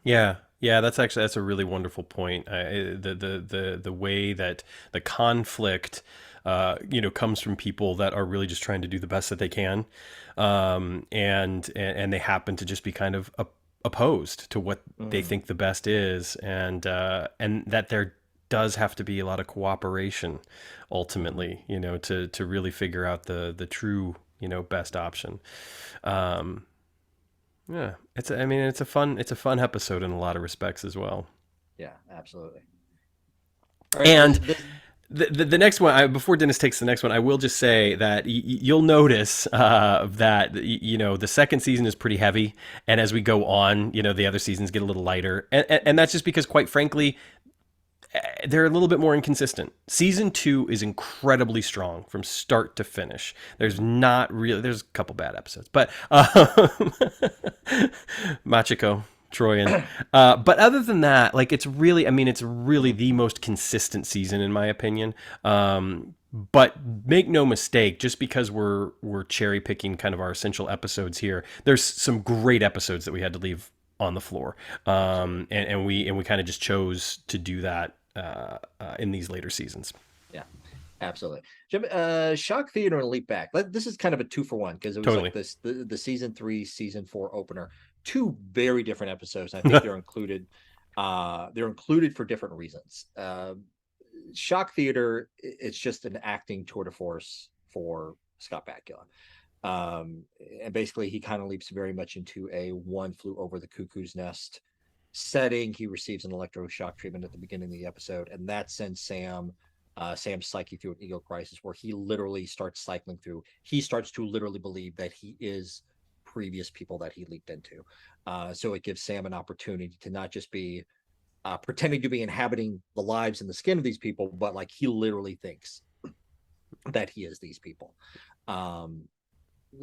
Yeah, yeah, that's a really wonderful point. The way that the conflict, comes from people that are really just trying to do the best that they can, and they happen to just be kind of opposed to what they Mm, think the best is, and that there does have to be a lot of cooperation, mm-hmm. ultimately, to really figure out the true best option. Um, yeah, it's a fun episode in a lot of respects as well. Yeah, absolutely. All right, And this the next one, before Dennis takes the next one, I will just say that you'll notice that the second season is pretty heavy, and as we go on, the other seasons get a little lighter, and that's just because, quite frankly, they're a little bit more inconsistent. Season 2 is incredibly strong from start to finish. There's a couple bad episodes, but Machiko, Troyan. But other than that, like it's really the most consistent season in my opinion. But make no mistake, just because we're cherry picking kind of our essential episodes here, there's some great episodes that we had to leave on the floor, absolutely. and we kind of just chose to do that in these later seasons. Yeah, absolutely. Jim, Shock Theater and Leap Back. This is kind of a 2-for-1 because it was like Totally. this the season 3, season 4 opener. Two very different episodes. And I think they're included. They're included for different reasons. Shock Theater, it's just an acting tour de force for Scott Bakula. And basically, he kind of leaps very much into a One Flew Over the Cuckoo's Nest setting. He receives an electroshock treatment at the beginning of the episode, and that sends Sam's psyche through an ego crisis where he literally starts cycling through. He starts to literally believe that he is previous people that he leaped into. So it gives Sam an opportunity to not just be pretending to be inhabiting the lives and the skin of these people, but like he literally thinks that he is these people. Um,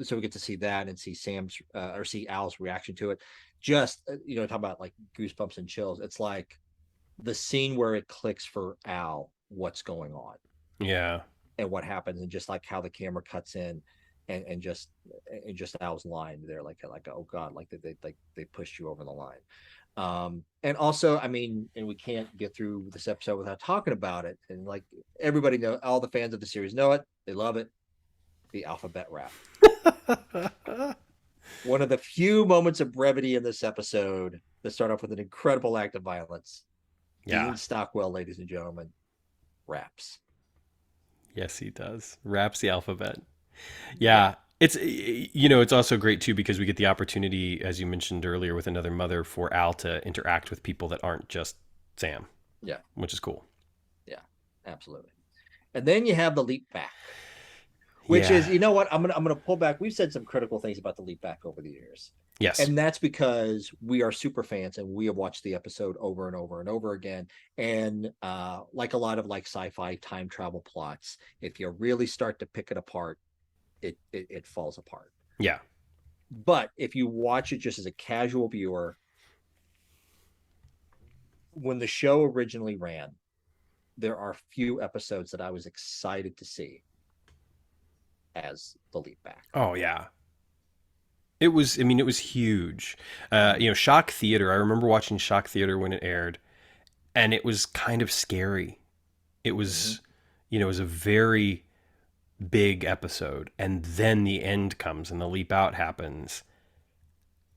so we get to see that and see see Al's reaction to it. Just talk about like goosebumps and chills. It's like the scene where it clicks for Al what's going on. Yeah. and what happens, and just like how the camera cuts in, and just Al's line there, like oh god, like they pushed you over the line. And also, I mean, and we can't get through this episode without talking about it. And like everybody know, all the fans of the series know it, they love it. The alphabet rap. One of the few moments of brevity in this episode that start off with an incredible act of violence. Yeah. Dean Stockwell, ladies and gentlemen, raps. Yes, he does. Raps the alphabet. Yeah. It's, you know, it's also great too because we get the opportunity, as you mentioned earlier, with Another Mother for Al to interact with people that aren't just Sam. Yeah. Which is cool. Yeah, absolutely. And then you have the leap back, which is, you know what, I'm gonna pull back. We've said some critical things about the leap back over the years. Yes. And that's because we are super fans and we have watched the episode over and over and over again. And like a lot of like sci-fi time travel plots, if you really start to pick it apart, it falls apart. Yeah. But if you watch it just as a casual viewer, when the show originally ran, there are few episodes that I was excited to see as the leap back. Oh yeah. It was, I mean, it was huge. You know, Shock Theater, I remember watching Shock Theater when it aired, and it was kind of scary. It was, you know, it was a very big episode. And then the end comes and the leap out happens.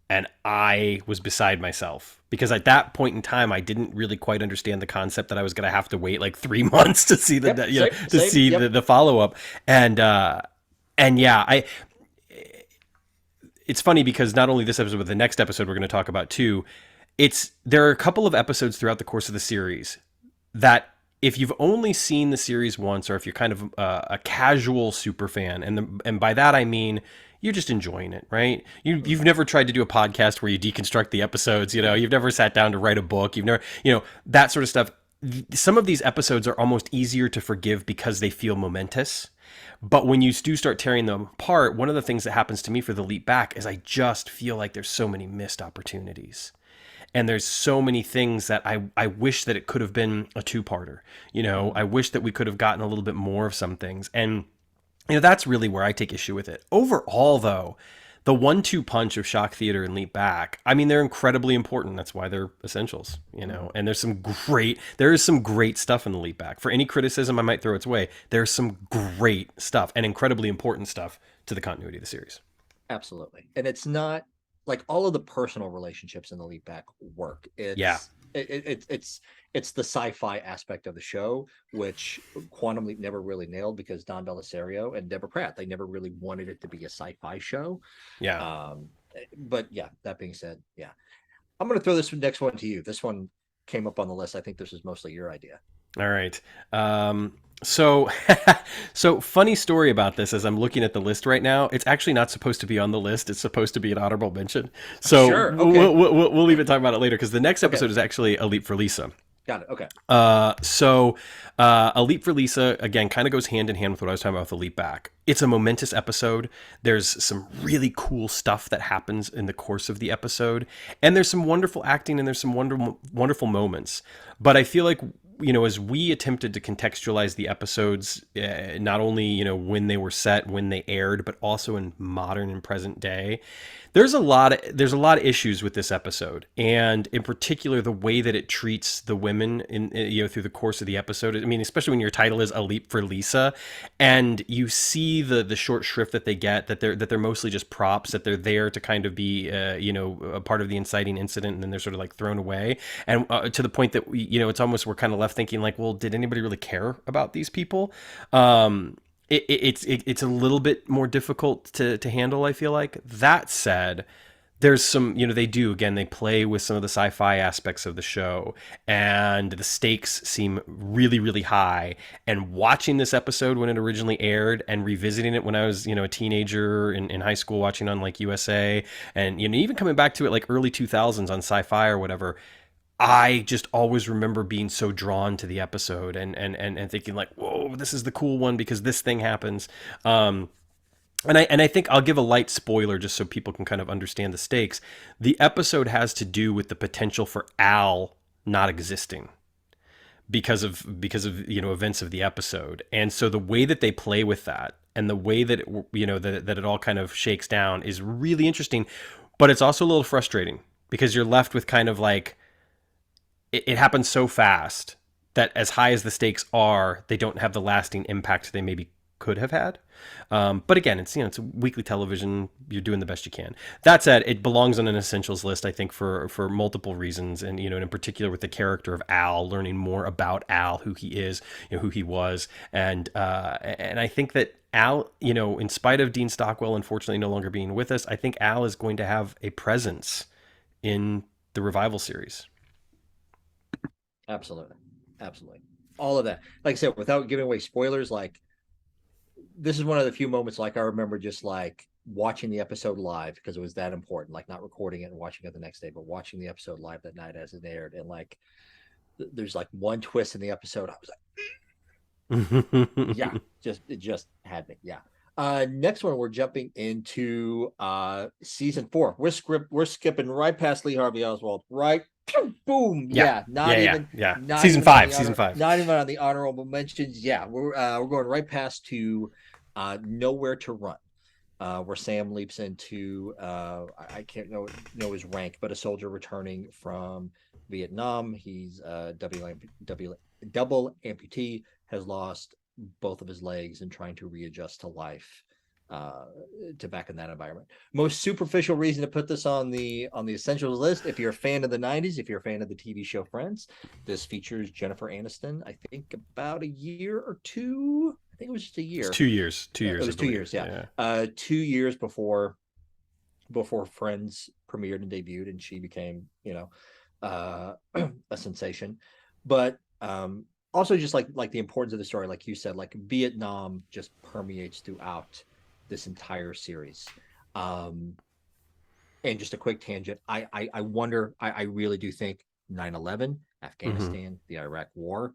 And I was beside myself because at that point in time, I didn't really quite understand the concept that I was going to have to wait like 3 months to see the follow up. And yeah, it's funny because not only this episode, but the next episode we're going to talk about too, there are a couple of episodes throughout the course of the series that if you've only seen the series once, or if you're kind of a casual super fan, and by that I mean you're just enjoying it, right? You've never tried to do a podcast where you deconstruct the episodes, you know, you've never sat down to write a book, you've never, you know, that sort of stuff. Some of these episodes are almost easier to forgive because they feel momentous. But when you do start tearing them apart, one of the things that happens to me for the leap back is I just feel like there's so many missed opportunities. And there's so many things that I wish that it could have been a two-parter. You know, I wish that we could have gotten a little bit more of some things. And, you know, that's really where I take issue with it. Overall, though, the 1-2 punch of Shock Theater and Leap Back, I mean, they're incredibly important. That's why they're essentials, you know. And there is some great stuff in the Leap Back. For any criticism I might throw its way, there's some great stuff and incredibly important stuff to the continuity of the series. Absolutely. And it's not like all of the personal relationships in the Leap Back work. It's the sci-fi aspect of the show, which Quantum Leap never really nailed because Don Bellisario and Deborah Pratt, they never really wanted it to be a sci-fi show. Yeah. But yeah, that being said, yeah, I'm going to throw this next one to you. This one came up on the list. I think this was mostly your idea. All right. So funny story about this as I'm looking at the list right now. It's actually not supposed to be on the list. It's supposed to be an honorable mention. So sure, okay. we'll leave it talk about it later because the next episode is actually A Leap for Lisa. Got it. Okay. A Leap for Lisa, again, kind of goes hand in hand with what I was talking about with the Leap Back. It's a momentous episode. There's some really cool stuff that happens in the course of the episode. And there's some wonderful acting and there's some wonderful moments. But I feel like, you know, as we attempted to contextualize the episodes, not only, you know, when they were set, when they aired, but also in modern and present day, there's a lot of issues with this episode, and in particular the way that it treats the women in, you know, through the course of the episode. I mean, especially when your title is A Leap for Lisa, and you see the short shrift that they get, that they're mostly just props, that they're there to kind of be you know, a part of the inciting incident, and then they're sort of like thrown away, and to the point that you know, it's almost, we're kind of left thinking like, well, did anybody really care about these people? It's a little bit more difficult to handle, I feel like. That said, there's some, you know, they play with some of the sci-fi aspects of the show, and the stakes seem really, really high. And watching this episode when it originally aired and revisiting it when I was, you know, a teenager in high school, watching on like USA, and, you know, even coming back to it like early 2000s on Sci-Fi or whatever, I just always remember being so drawn to the episode and thinking like, whoa, this is the cool one because this thing happens. And I think I'll give a light spoiler just so people can kind of understand the stakes. The episode has to do with the potential for Al not existing. because of events of the episode. And so the way that they play with that and the way that that it all kind of shakes down is really interesting, but it's also a little frustrating because you're left with kind of like it happens so fast that as high as the stakes are, they don't have the lasting impact they maybe could have had. But again, it's weekly television. You're doing the best you can. That said, it belongs on an essentials list, I think, for multiple reasons, and and in particular with the character of Al, learning more about Al, who he is, who he was, and I think that Al, in spite of Dean Stockwell unfortunately no longer being with us, I think Al is going to have a presence in the revival series. Absolutely. Absolutely. All of that. Like I said, without giving away spoilers, like this is one of the few moments like I remember just like watching the episode live because it was that important, like not recording it and watching it the next day, but watching the episode live that night as it aired. And like there's like one twist in the episode. I was like, yeah, it just had me. Yeah. Next one, we're jumping into season 4. We're skipping right past Lee Harvey Oswald, right? Boom. Yeah. Not yeah, even. yeah. Not Season even 5. Season 5. Not even on the honorable mentions. Yeah, we're going right past to Nowhere to Run. Where Sam leaps into I can't know his rank, but a soldier returning from Vietnam. He's double amputee, has lost both of his legs and trying to readjust to life to back in that environment. Most superficial reason to put this on the essentials list: if you're a fan of the 90s, if you're a fan of the TV show Friends, this features Jennifer Aniston, I think about a year or two. I think it was just a year. It's 2 years. 2 years. It was 2 years. Yeah. 2 years before Friends premiered and debuted, and she became, a sensation. But also just like the importance of the story, like you said, like Vietnam just permeates throughout this entire series. And just a quick tangent, I wonder, I really do think 9/11, Afghanistan, the Iraq War,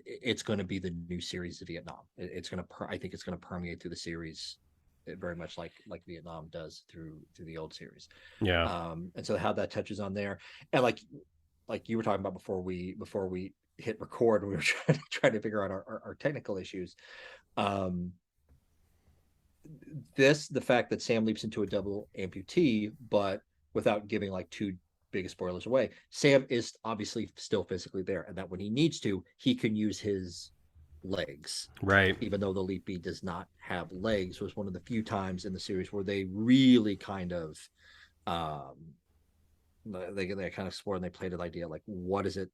it's going to be the new series of Vietnam. It's going to I think it's going to permeate through the series very much like Vietnam does through the old series. Yeah. And so how that touches on there, and like you were talking about before we hit record, we were trying to figure out our technical issues. The fact that Sam leaps into a double amputee, but without giving like too big of spoilers away, Sam is obviously still physically there, and that when he needs to, he can use his legs. Right. Even though the Leapy does not have legs, was one of the few times in the series where they really kind of they kind of explored and they played an idea like, what is it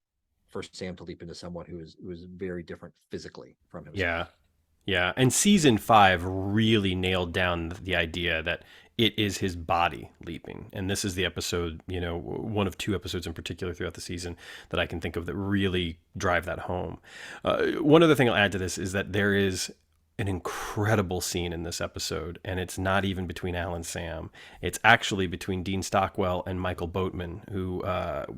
for Sam to leap into someone who is very different physically from himself? Yeah. Yeah, and season 5 really nailed down the idea that it is his body leaping. And this is the episode, one of 2 episodes in particular throughout the season that I can think of that really drive that home. One other thing I'll add to this is that there is an incredible scene in this episode, and it's not even between Al and Sam. It's actually between Dean Stockwell and Michael Boatman, who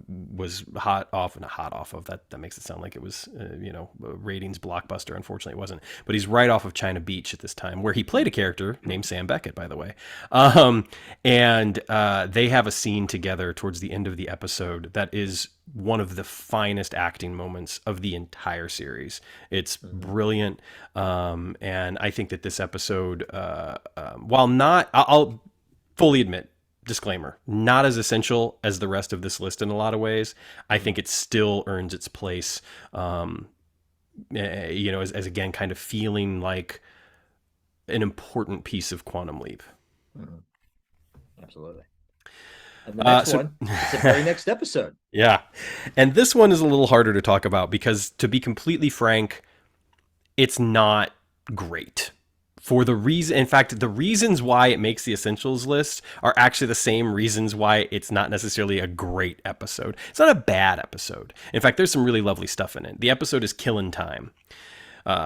was hot off of that. That makes it sound like it was, a ratings blockbuster. Unfortunately, it wasn't. But he's right off of China Beach at this time, where he played a character named Sam Beckett, by the way. And they have a scene together towards the end of the episode that is one of the finest acting moments of the entire series. It's brilliant. And I think that this episode, while not, I'll fully admit, disclaimer, not as essential as the rest of this list in a lot of ways, I think it still earns its place, as again, kind of feeling like an important piece of Quantum Leap. Mm-hmm. Absolutely. And the next one, it's the very next episode. Yeah. And this one is a little harder to talk about because, to be completely frank, it's not great. For the reason, in fact, the reasons why it makes the essentials list are actually the same reasons why it's not necessarily a great episode. It's not a bad episode. In fact, there's some really lovely stuff in it. The episode is Killin' Time.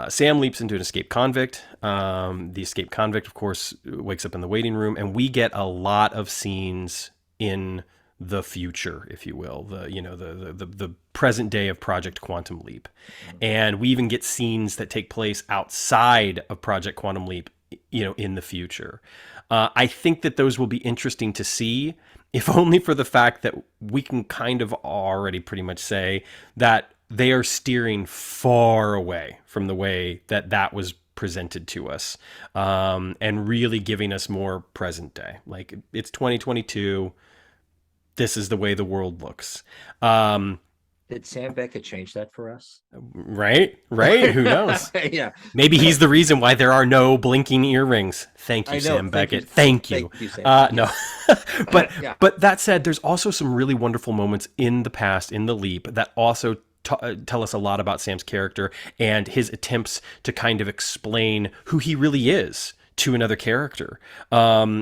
Sam leaps into an escaped convict. The escaped convict, of course, wakes up in the waiting room, and we get a lot of scenes in the future, if you will, the present day of Project Quantum Leap. And we even get scenes that take place outside of Project Quantum Leap, in the future. I think that those will be interesting to see, if only for the fact that we can kind of already pretty much say that they are steering far away from the way that that was presented to us, and really giving us more present day. Like, it's 2022. This is the way the world looks. Um, Did Sam Beckett change that for us? right? Right? Who knows? Yeah. Maybe he's the reason why there are no blinking earrings. Thank you, I know. Sam Thank you. Beckett. Thank you. Thank you, Sam. No, but Yeah. but that said, there's also some really wonderful moments in the past in the Leap that also tell us a lot about Sam's character and his attempts to kind of explain who he really is to another character,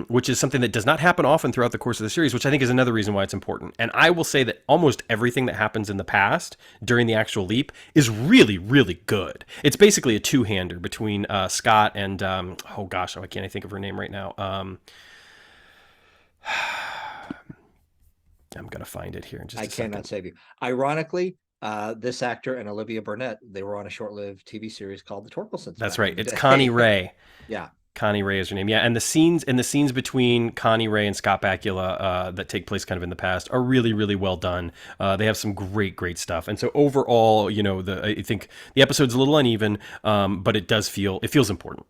which is something that does not happen often throughout the course of the series, which I think is another reason why it's important. And I will say that almost everything that happens in the past during the actual Leap is really, really good. It's basically a two-hander between Scott and, oh gosh, why can't I think of her name right now? I'm going to find it here in just a second. I cannot save you. Ironically, this actor and Olivia Burnett, they were on a short-lived TV series called The Torkelsons. That's right. It's Connie Ray. Yeah. Connie Ray is her name. Yeah, and the scenes between Connie Ray and Scott Bakula that take place kind of in the past are really, really well done. They have some great stuff. And so overall, I think the episode's a little uneven, but it feels important.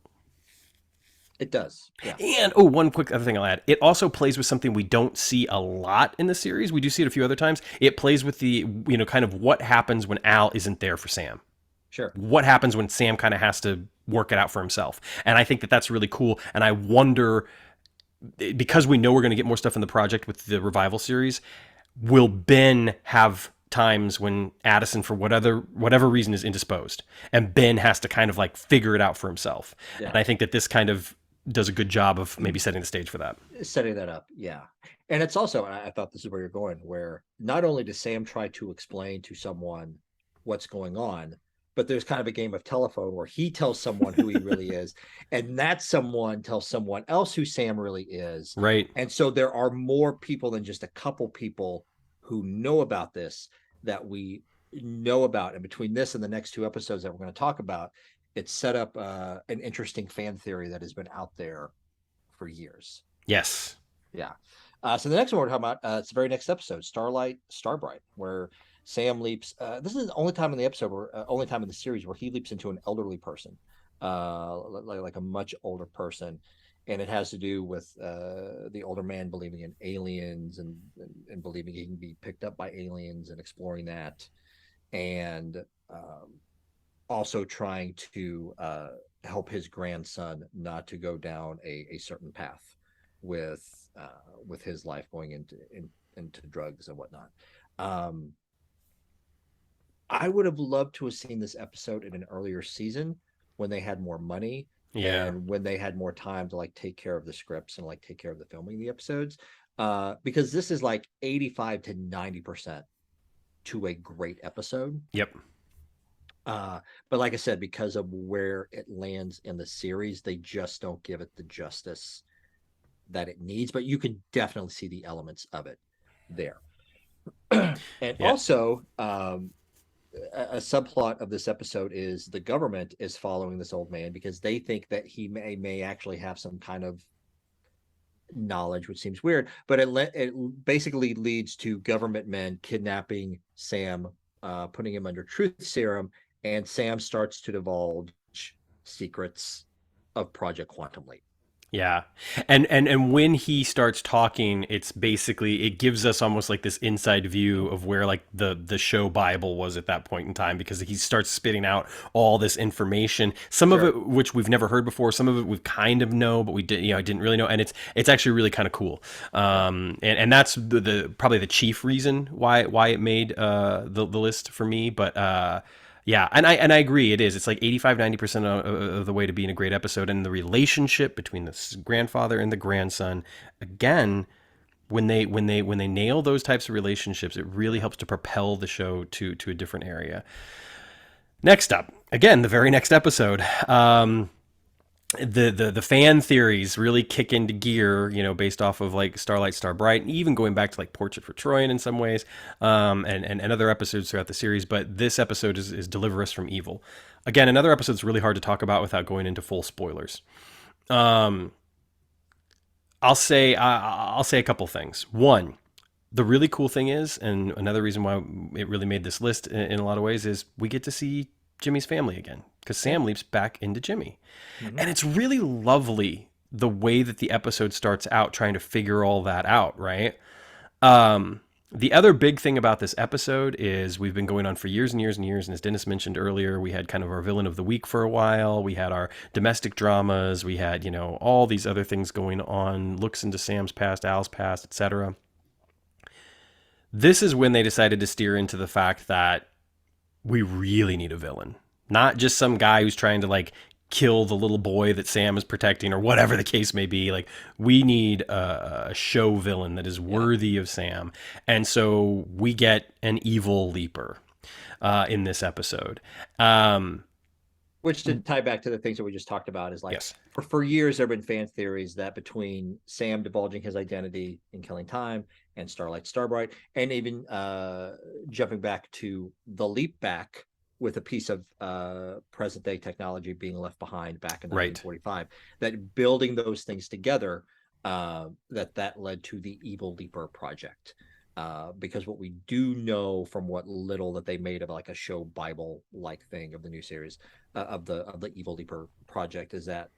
It does. Yeah. And one quick other thing I'll add. It also plays with something we don't see a lot in the series. We do see it a few other times. It plays with the, kind of what happens when Al isn't there for Sam. Sure. What happens when Sam kind of has to work it out for himself. And I think that that's really cool. And I wonder, because we know we're going to get more stuff in the project with the revival series, will Ben have times when Addison, for whatever reason, is indisposed, and Ben has to kind of like figure it out for himself. Yeah. And I think that this kind of does a good job of maybe setting the stage for that. Setting that up, yeah. And it's also, I thought this is where you're going, where not only does Sam try to explain to someone what's going on, but there's kind of a game of telephone where he tells someone who he really is, and that someone tells someone else who Sam really is. Right. And so there are more people than just a couple people who know about this that we know about. And between this and the next two episodes that we're going to talk about, it's set up an interesting fan theory that has been out there for years. Yes. Yeah. So the next one we're talking about, it's the very next episode, Starlight Starbright, where Sam leaps. This is the only time in the episode, only time in the series where he leaps into an elderly person, like a much older person, and it has to do with the older man believing in aliens and believing he can be picked up by aliens and exploring that, and also trying to help his grandson not to go down a certain path with his life going into drugs and whatnot. I would have loved to have seen this episode in an earlier season when they had more money, and when they had more time to like take care of the scripts and like take care of the filming of the episodes, because this is like 85 to 90% to a great episode. Yep. But like I said, because of where it lands in the series, they just don't give it the justice that it needs, but you can definitely see the elements of it there. And also, a subplot of this episode is the government is following this old man because they think that he may actually have some kind of knowledge, which seems weird, but it basically leads to government men kidnapping Sam, putting him under truth serum, and Sam starts to divulge secrets of Project Quantum Leap. Yeah. And when he starts talking, it's basically, it gives us almost like this inside view of where like the show Bible was at that point in time, because he starts spitting out all this information, some of it which we've never heard before, some of it we kind of know, but we didn't really know, and it's actually really kind of cool. And that's the probably the chief reason why it made the list for me, but yeah, and I agree. It is. It's like 85-90% of the way to being a great episode, and the relationship between the grandfather and the grandson. Again, when they nail those types of relationships, it really helps to propel the show to a different area. Next up, again, the very next episode. The fan theories really kick into gear, based off of like Starlight Starbright, and even going back to like Portrait for Troyan in some ways, and other episodes throughout the series. But this episode is Deliver Us from Evil. Again, another episode that's really hard to talk about without going into full spoilers. I'll say a couple things. One, the really cool thing is, and another reason why it really made this list in a lot of ways, is we get to see Jimmy's family again because Yeah. Sam leaps back into Jimmy. Hmm. And it's really lovely the way that the episode starts out trying to figure all that out, right? The other big thing about this episode is we've been going on for years and years and years. And as Dennis mentioned earlier, we had kind of our villain of the week for a while. We had our domestic dramas. We had, all these other things going on, looks into Sam's past, Al's past, etc. This is when they decided to steer into the fact that we really need a villain, not just some guy who's trying to like kill the little boy that Sam is protecting or whatever the case may be. Like, we need a show villain that is Yeah. worthy of Sam. And so we get an evil leaper in this episode. Which, to tie back to the things that we just talked about, is like, Yes. for years there have been fan theories that between Sam divulging his identity in Killing Time and Starlight Starbright, and even jumping back to the leap back with a piece of present day technology being left behind back in Right. 1945, that building those things together, that led to the Evil Leaper project. Because what we do know from what little that they made of like a show Bible like thing of the new series, of the Evil Leaper project, is that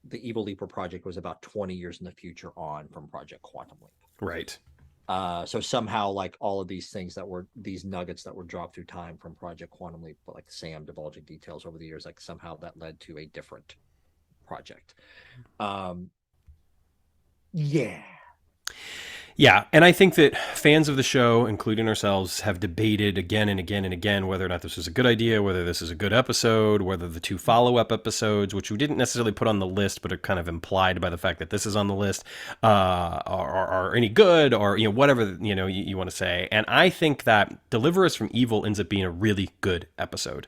the Evil Leaper project was about 20 years in the future on from Project Quantum Leap. Right. So somehow, like, all of these things that were these nuggets that were dropped through time from Project Quantum Leap, but like Sam divulging details over the years, like somehow that led to a different project. Yeah. Yeah, and I think that fans of the show, including ourselves, have debated again and again and again whether or not this was a good idea, whether this is a good episode, whether the two follow-up episodes, which we didn't necessarily put on the list, but are kind of implied by the fact that this is on the list, are any good, or whatever you want to say. And I think that Deliver Us from Evil ends up being a really good episode.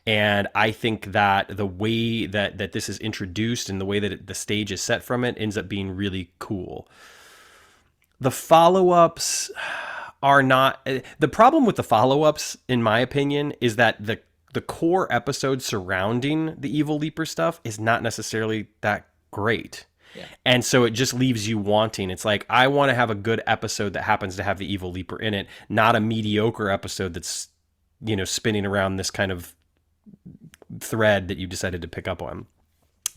And I think that the way that this is introduced and the way that the stage is set from it ends up being really cool. The follow-ups are not the problem with the follow-ups, in my opinion, is that the core episode surrounding the Evil Leaper stuff is not necessarily that great. Yeah. And so it just leaves you wanting. It's like, I want to have a good episode that happens to have the Evil Leaper in it, not a mediocre episode that's spinning around this kind of thread that you decided to pick up on.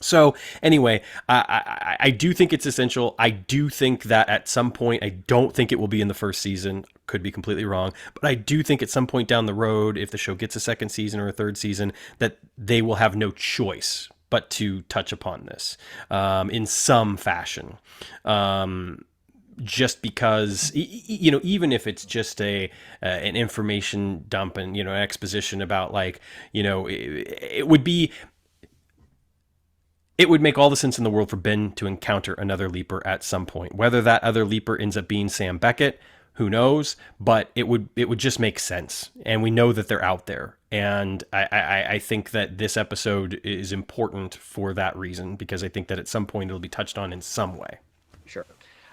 So anyway, I do think it's essential. I do think that at some point, I don't think it will be in the first season. Could be completely wrong. But I do think at some point down the road, if the show gets a second season or a third season, that they will have no choice but to touch upon this in some fashion. Just because, even if it's just an information dump and, an exposition about like, it would make all the sense in the world for Ben to encounter another Leaper at some point. Whether that other Leaper ends up being Sam Beckett, who knows? But it would just make sense, and we know that they're out there. And I think that this episode is important for that reason, because I think that at some point it'll be touched on in some way. Sure.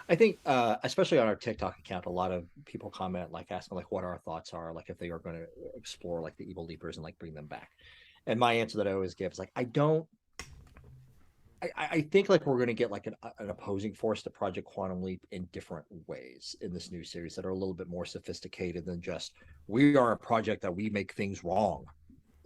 I think, especially on our TikTok account, a lot of people comment, like asking like what our thoughts are, like if they are going to explore like the Evil Leapers and like bring them back. And my answer that I always give is like, I think like we're going to get like an opposing force to Project Quantum Leap in different ways in this new series that are a little bit more sophisticated than just, we are a project that we make things wrong,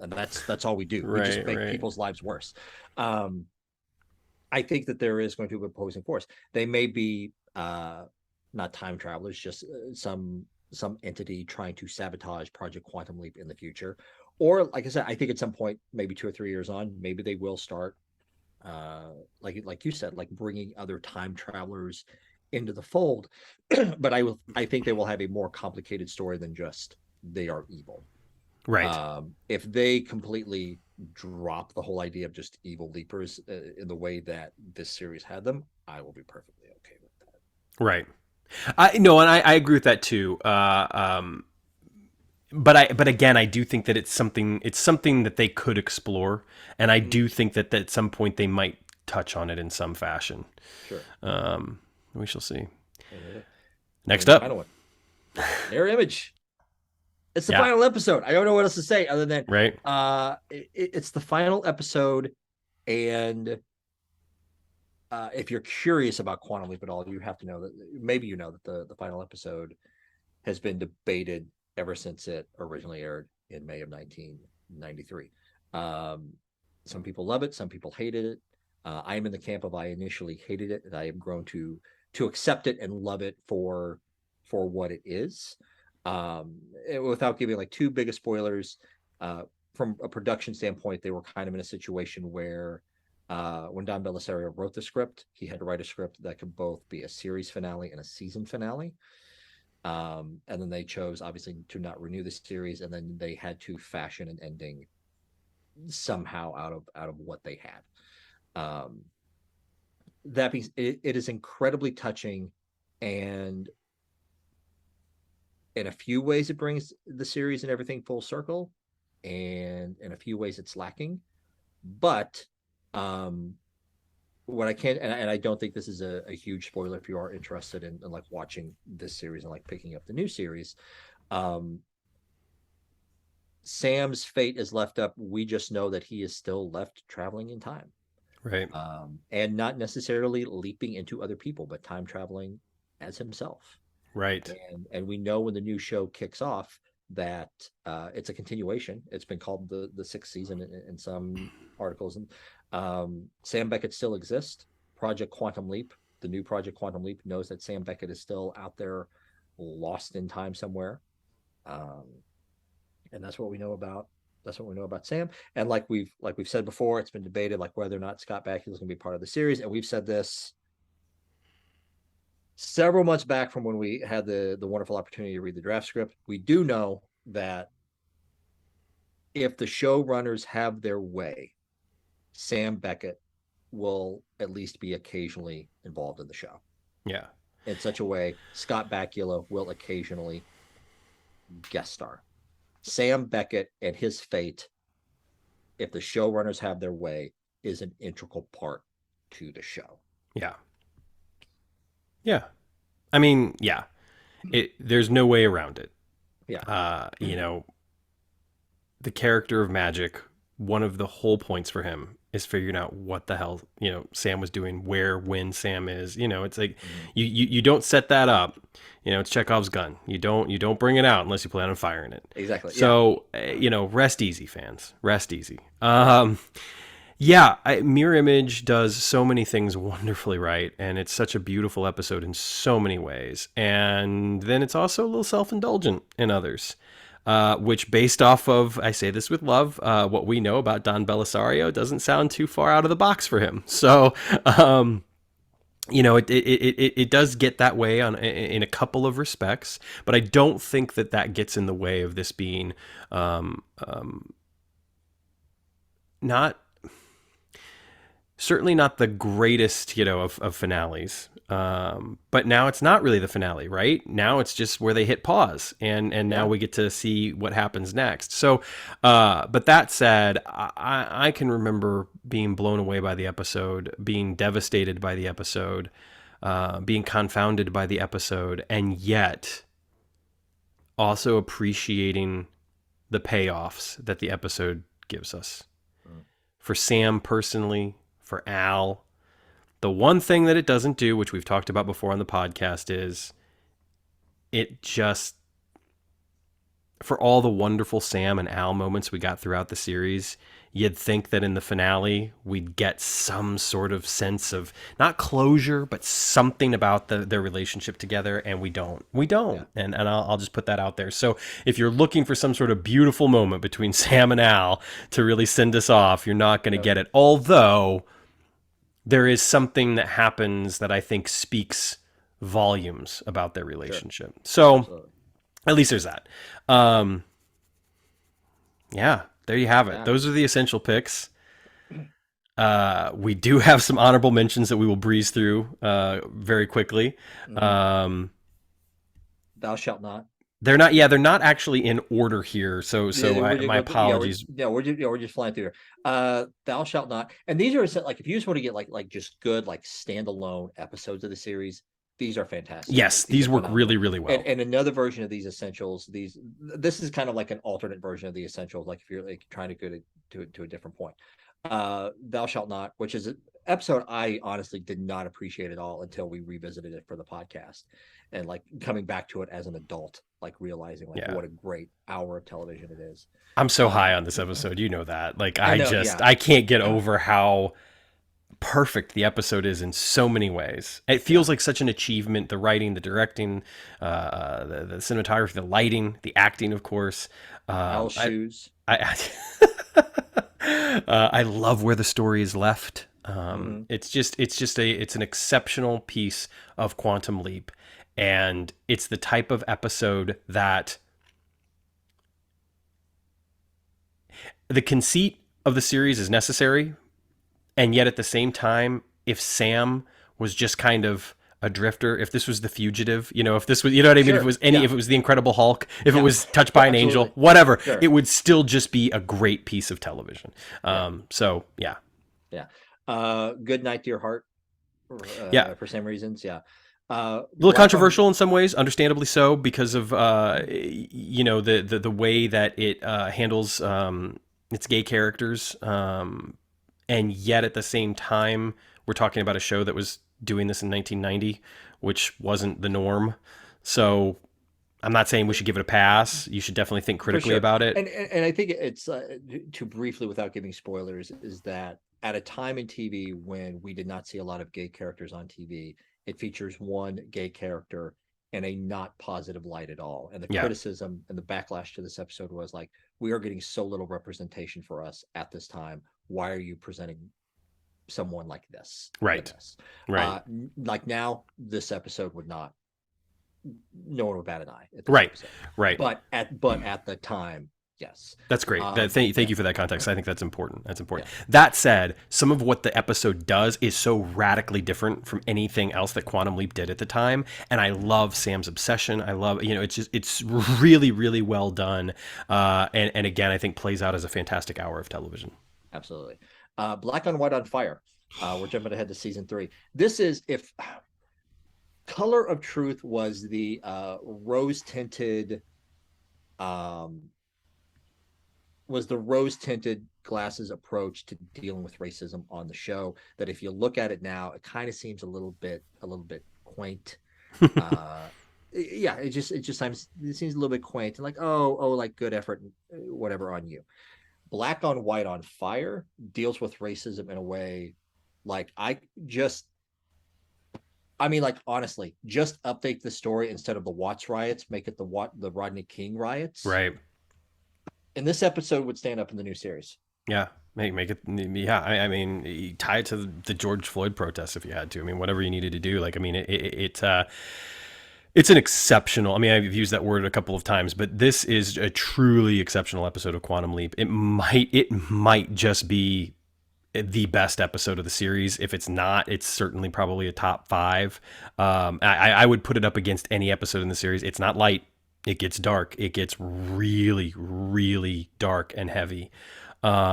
and that's all we do. We just make people's lives worse. I think that there is going to be an opposing force. They may be not time travelers, just some entity trying to sabotage Project Quantum Leap in the future. Or, like I said, I think at some point, maybe 2 or 3 years on, maybe they will start, like you said, like bringing other time travelers into the fold. But I think they will have a more complicated story than just they are evil. Right. If they completely drop the whole idea of just evil leapers in the way that this series had them, I will be perfectly okay with that. Right. And I agree with that too. But again, I do think that it's something that they could explore, and I do think that at some point they might touch on it in some fashion. Sure. We shall see. Next up, final one. Mirror Image. It's the final episode. I don't know what else to say other than right. It's the final episode, and if you're curious about Quantum Leap at all, you have to know that maybe you know that the final episode has been debated ever since it originally aired in May of 1993. Um, some people love it, some people hated it. I am in the camp of I initially hated it, and I have grown to accept it and love it for what it is. Without giving like too big of spoilers, uh, from a production standpoint, they were kind of in a situation where when Don Belisario wrote the script, he had to write a script that could both be a series finale and a season finale. And then they chose obviously to not renew the series, and then they had to fashion an ending somehow out of what they had. That being, it is incredibly touching, and in a few ways it brings the series and everything full circle, and in a few ways it's lacking. But um, what I can, and I don't think this is a huge spoiler if you are interested in like watching this series and like picking up the new series. Um, Sam's fate is left up. We just know that he is still left traveling in time, Right. and not necessarily leaping into other people, but time traveling as himself. Right. And we know when the new show kicks off that it's a continuation. It's been called the sixth season in some articles. And Sam Beckett still exists. Project Quantum Leap, the new Project Quantum Leap, knows that Sam Beckett is still out there, lost in time somewhere. Um, and that's what we know about. That's what we know about Sam. And like we've said before, it's been debated like whether or not Scott Bakula is going to be part of the series. And we've said this several months back from when we had the wonderful opportunity to read the draft script. We do know that if the showrunners have their way, Sam Beckett will at least be occasionally involved in the show. Yeah. In such a way, Scott Bakula will occasionally guest star. Sam Beckett and his fate, if the showrunners have their way, is an integral part to the show. Yeah. Yeah. I mean, yeah. There's no way around it. Yeah. You know, the character of Magic, one of the whole points for him is figuring out what the hell, Sam was doing, where, when Sam is. It's like you don't set that up. It's Chekhov's gun. You don't bring it out unless you plan on firing it. Exactly. So, rest easy, fans. Rest easy. Yeah, Mirror Image does so many things wonderfully right, and it's such a beautiful episode in so many ways. And then it's also a little self-indulgent in others, which, based off of, I say this with love, what we know about Don Belisario doesn't sound too far out of the box for him. So, it does get that way in a couple of respects, but I don't think that gets in the way of this being not. Certainly not the greatest, of finales. But now it's not really the finale, right? Now it's just where they hit pause, and now we get to see what happens next. So, but that said, I can remember being blown away by the episode, being devastated by the episode, being confounded by the episode, and yet also appreciating the payoffs that the episode gives us. For Sam personally, for Al, the one thing that it doesn't do, which we've talked about before on the podcast, is it just, for all the wonderful Sam and Al moments we got throughout the series, you'd think that in the finale we'd get some sort of sense of not closure, but something about their relationship together, and we don't. Yeah. And I'll just put that out there. So if you're looking for some sort of beautiful moment between Sam and Al to really send us off, you're not going to get it. Although there is something that happens that I think speaks volumes about their relationship. Sure. So absolutely. At least there's that. Yeah, there you have it. Yeah. Those are the essential picks. We do have some honorable mentions that we will breeze through very quickly. Thou shalt not. They're not. Yeah, they're not actually in order here. So my apologies. We're just flying through here. Thou shalt not. And these are like, if you just want to get like just good like standalone episodes of the series, these are fantastic. Yes, these work really, really well. And another version of these essentials, this is kind of like an alternate version of the essentials. Like if you're like trying to go to a different point. Thou shalt not, which is episode I honestly did not appreciate at all until we revisited it for the podcast, and like coming back to it as an adult, like realizing like Yeah. what a great hour of television it is. I'm so high Uh, on this episode, you know that. Like I I know, just yeah. I can't get over how perfect the episode is in so many ways. It Yeah. feels like such an achievement. The writing, the directing, the cinematography, the lighting, the acting, of course. Al's I shoes. I I love where the story is left. Hmm. It's an exceptional piece of Quantum Leap, and it's the type of episode that the conceit of the series is necessary, and yet at the same time, if Sam was just kind of a drifter, if this was the fugitive, if this was, you know what I mean, Sure. if Yeah. it was the Incredible Hulk, if it Yeah. was touched by an angel, Absolutely. whatever, it Sure. would still just be a great piece of television. Yeah. So yeah. Yeah. Good Night, Dear Heart. Yeah, For some reasons, yeah. a little Black on controversial in some ways, understandably so, because of the way that it handles its gay characters, and yet at the same time, we're talking about a show that was doing this in 1990, which wasn't the norm. So I'm not saying we should give it a pass. You should definitely think for critically sure, about it. and I think it's to briefly, without giving spoilers, is that at a time in TV when we did not see a lot of gay characters on TV, it features one gay character in a not positive light at all. And the Yeah, criticism and the backlash to this episode was like, we are getting so little representation for us at this time. Why are you presenting someone like this in right, this? right, Like now, this episode would not, no one would bat an eye at this right, episode. right. But at the time, yes. That's great. Thank Yeah. you for that context. I think that's important. That's important. Yeah. That said, some of what the episode does is so radically different from anything else that Quantum Leap did at the time, and I love Sam's obsession. I love, it's really really well done, and again, I think plays out as a fantastic hour of television. Absolutely. Black on White on Fire. We're jumping ahead to season 3. This is, if Color of Truth was the rose tinted, um, glasses approach to dealing with racism on the show. That if you look at it now, it kind of seems a little bit quaint. Yeah, it seems a little bit quaint and like, oh, like good effort, whatever on you. Black on White on Fire deals with racism in a way like like honestly, just update the story instead of the Watts riots, make it the Rodney King riots. Right. And this episode would stand up in the new series. Yeah. Make it. Yeah. I mean, you tie it to the George Floyd protests if you had to. I mean, whatever you needed to do. Like, I mean, it's an exceptional. I mean, I've used that word a couple of times, but this is a truly exceptional episode of Quantum Leap. It might just be the best episode of the series. If it's not, it's certainly probably a top 5. I would put it up against any episode in the series. It's not light. It gets dark. It gets really, really dark and heavy. I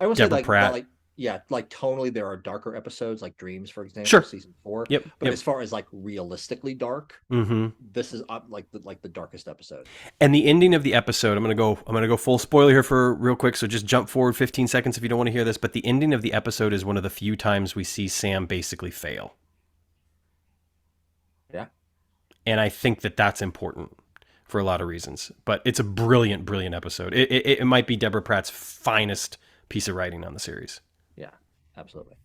will say Deborah Pratt. like yeah, like tonally there are darker episodes like Dreams, for example, Sure. season 4. Yep. But Yep. as far as like realistically dark, Mm-hmm. this is like the darkest episode. And the ending of the episode, I'm gonna go full spoiler here for real quick. So just jump forward 15 seconds if you don't want to hear this. But the ending of the episode is one of the few times we see Sam basically fail, Yeah. and I think that that's important for a lot of reasons. But it's a brilliant, brilliant episode. It might be Deborah Pratt's finest piece of writing on the series. Yeah, absolutely.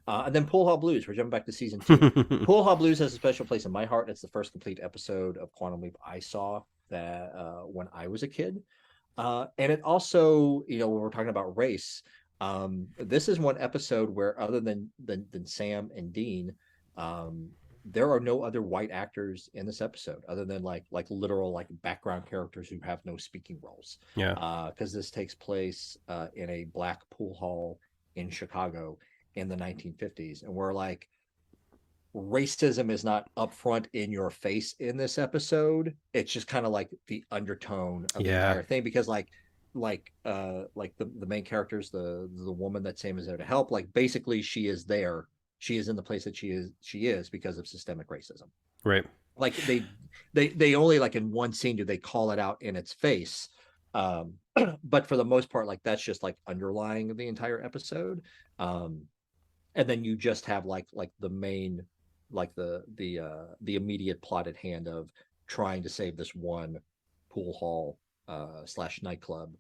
And then Pool Hall Blues. We're jumping back to season 2. Pool Hall Blues has a special place in my heart. It's the first complete episode of Quantum Leap I saw that when I was a kid. And it also, when we're talking about race, this is one episode where other than Sam and Dean, there are no other white actors in this episode other than like literal like background characters who have no speaking roles. Yeah. Because this takes place in a black pool hall in Chicago in the 1950s, and we're like, racism is not upfront in your face in this episode. It's just kind of like the undertone of the entire thing, because the main characters, the woman that Sam is there to help, like basically she is in the place that she is because of systemic racism. Right. Like they only like in one scene do they call it out in its face. But for the most part, like that's just like underlying the entire episode. and then you just have like the main, like the immediate plot at hand of trying to save this one pool hall slash nightclub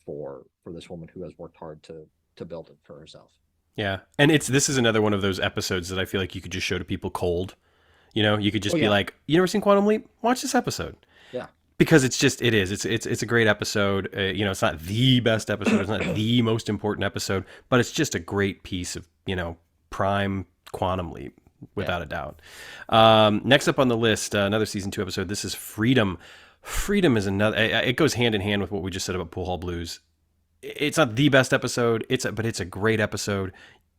for this woman who has worked hard to build it for herself. Yeah, and this is another one of those episodes that I feel like you could just show to people cold. You know, you could Oh just be yeah, like, "You never seen Quantum Leap? Watch this episode." yeah. Because it's a great episode. You know, it's not the best episode, it's not the most important episode, but it's just a great piece of, prime Quantum Leap, Yeah. without a doubt. Next up on the list, another season 2 episode. This is Freedom. Freedom is another. It goes hand in hand with what we just said about Pool Hall Blues. It's not the best episode. But it's a great episode.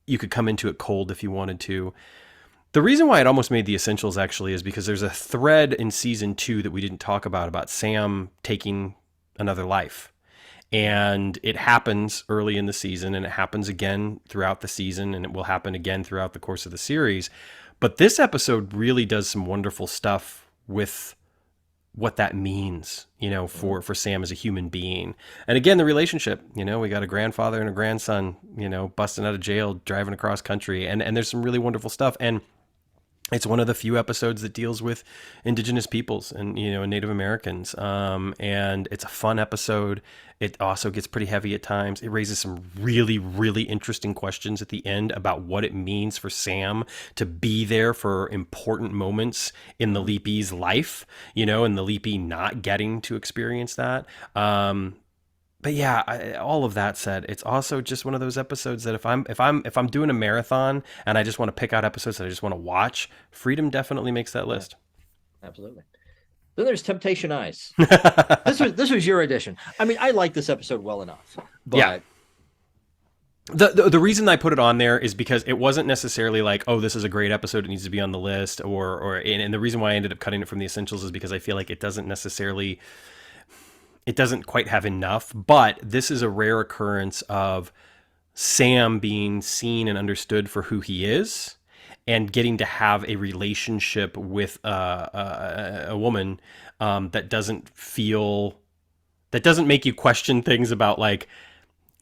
You could come into it cold if you wanted to. The reason why it almost made the essentials actually is because there's a thread in season 2 that we didn't talk about Sam taking another life. And it happens early in the season, and it happens again throughout the season, and it will happen again throughout the course of the series. But this episode really does some wonderful stuff with what that means, Mhm. for Sam as a human being. And again, the relationship, we got a grandfather and a grandson, busting out of jail, driving across country, and there's some really wonderful stuff. And it's one of the few episodes that deals with indigenous peoples and Native Americans, and it's a fun episode. It also gets pretty heavy at times. It raises some really, really interesting questions at the end about what it means for Sam to be there for important moments in the Mhm. Leapy's life, and the Leapy not getting to experience that. But yeah, all of that said, it's also just one of those episodes that if I'm doing a marathon and I just want to pick out episodes that I just want to watch, Freedom definitely makes that Yeah, list. absolutely. Then there's Temptation Eyes. This was your edition. I mean, I like this episode well enough, Yeah. but The reason I put it on there is because it wasn't necessarily like, oh, this is a great episode, it needs to be on the list, and the reason why I ended up cutting it from the essentials is because I feel like it doesn't quite have enough. But this is a rare occurrence of Sam being seen and understood for who he is, and getting to have a relationship with a woman, that doesn't make you question things about, like,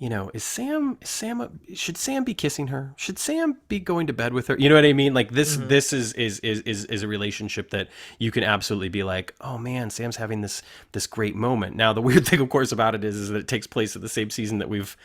should Sam be kissing her? Should Sam be going to bed with her? You know what I mean? Like, this Mhm. this is a relationship that you can absolutely be like, oh man, Sam's having this great moment. Now, the weird thing, of course, about it is that it takes place at the same season that we've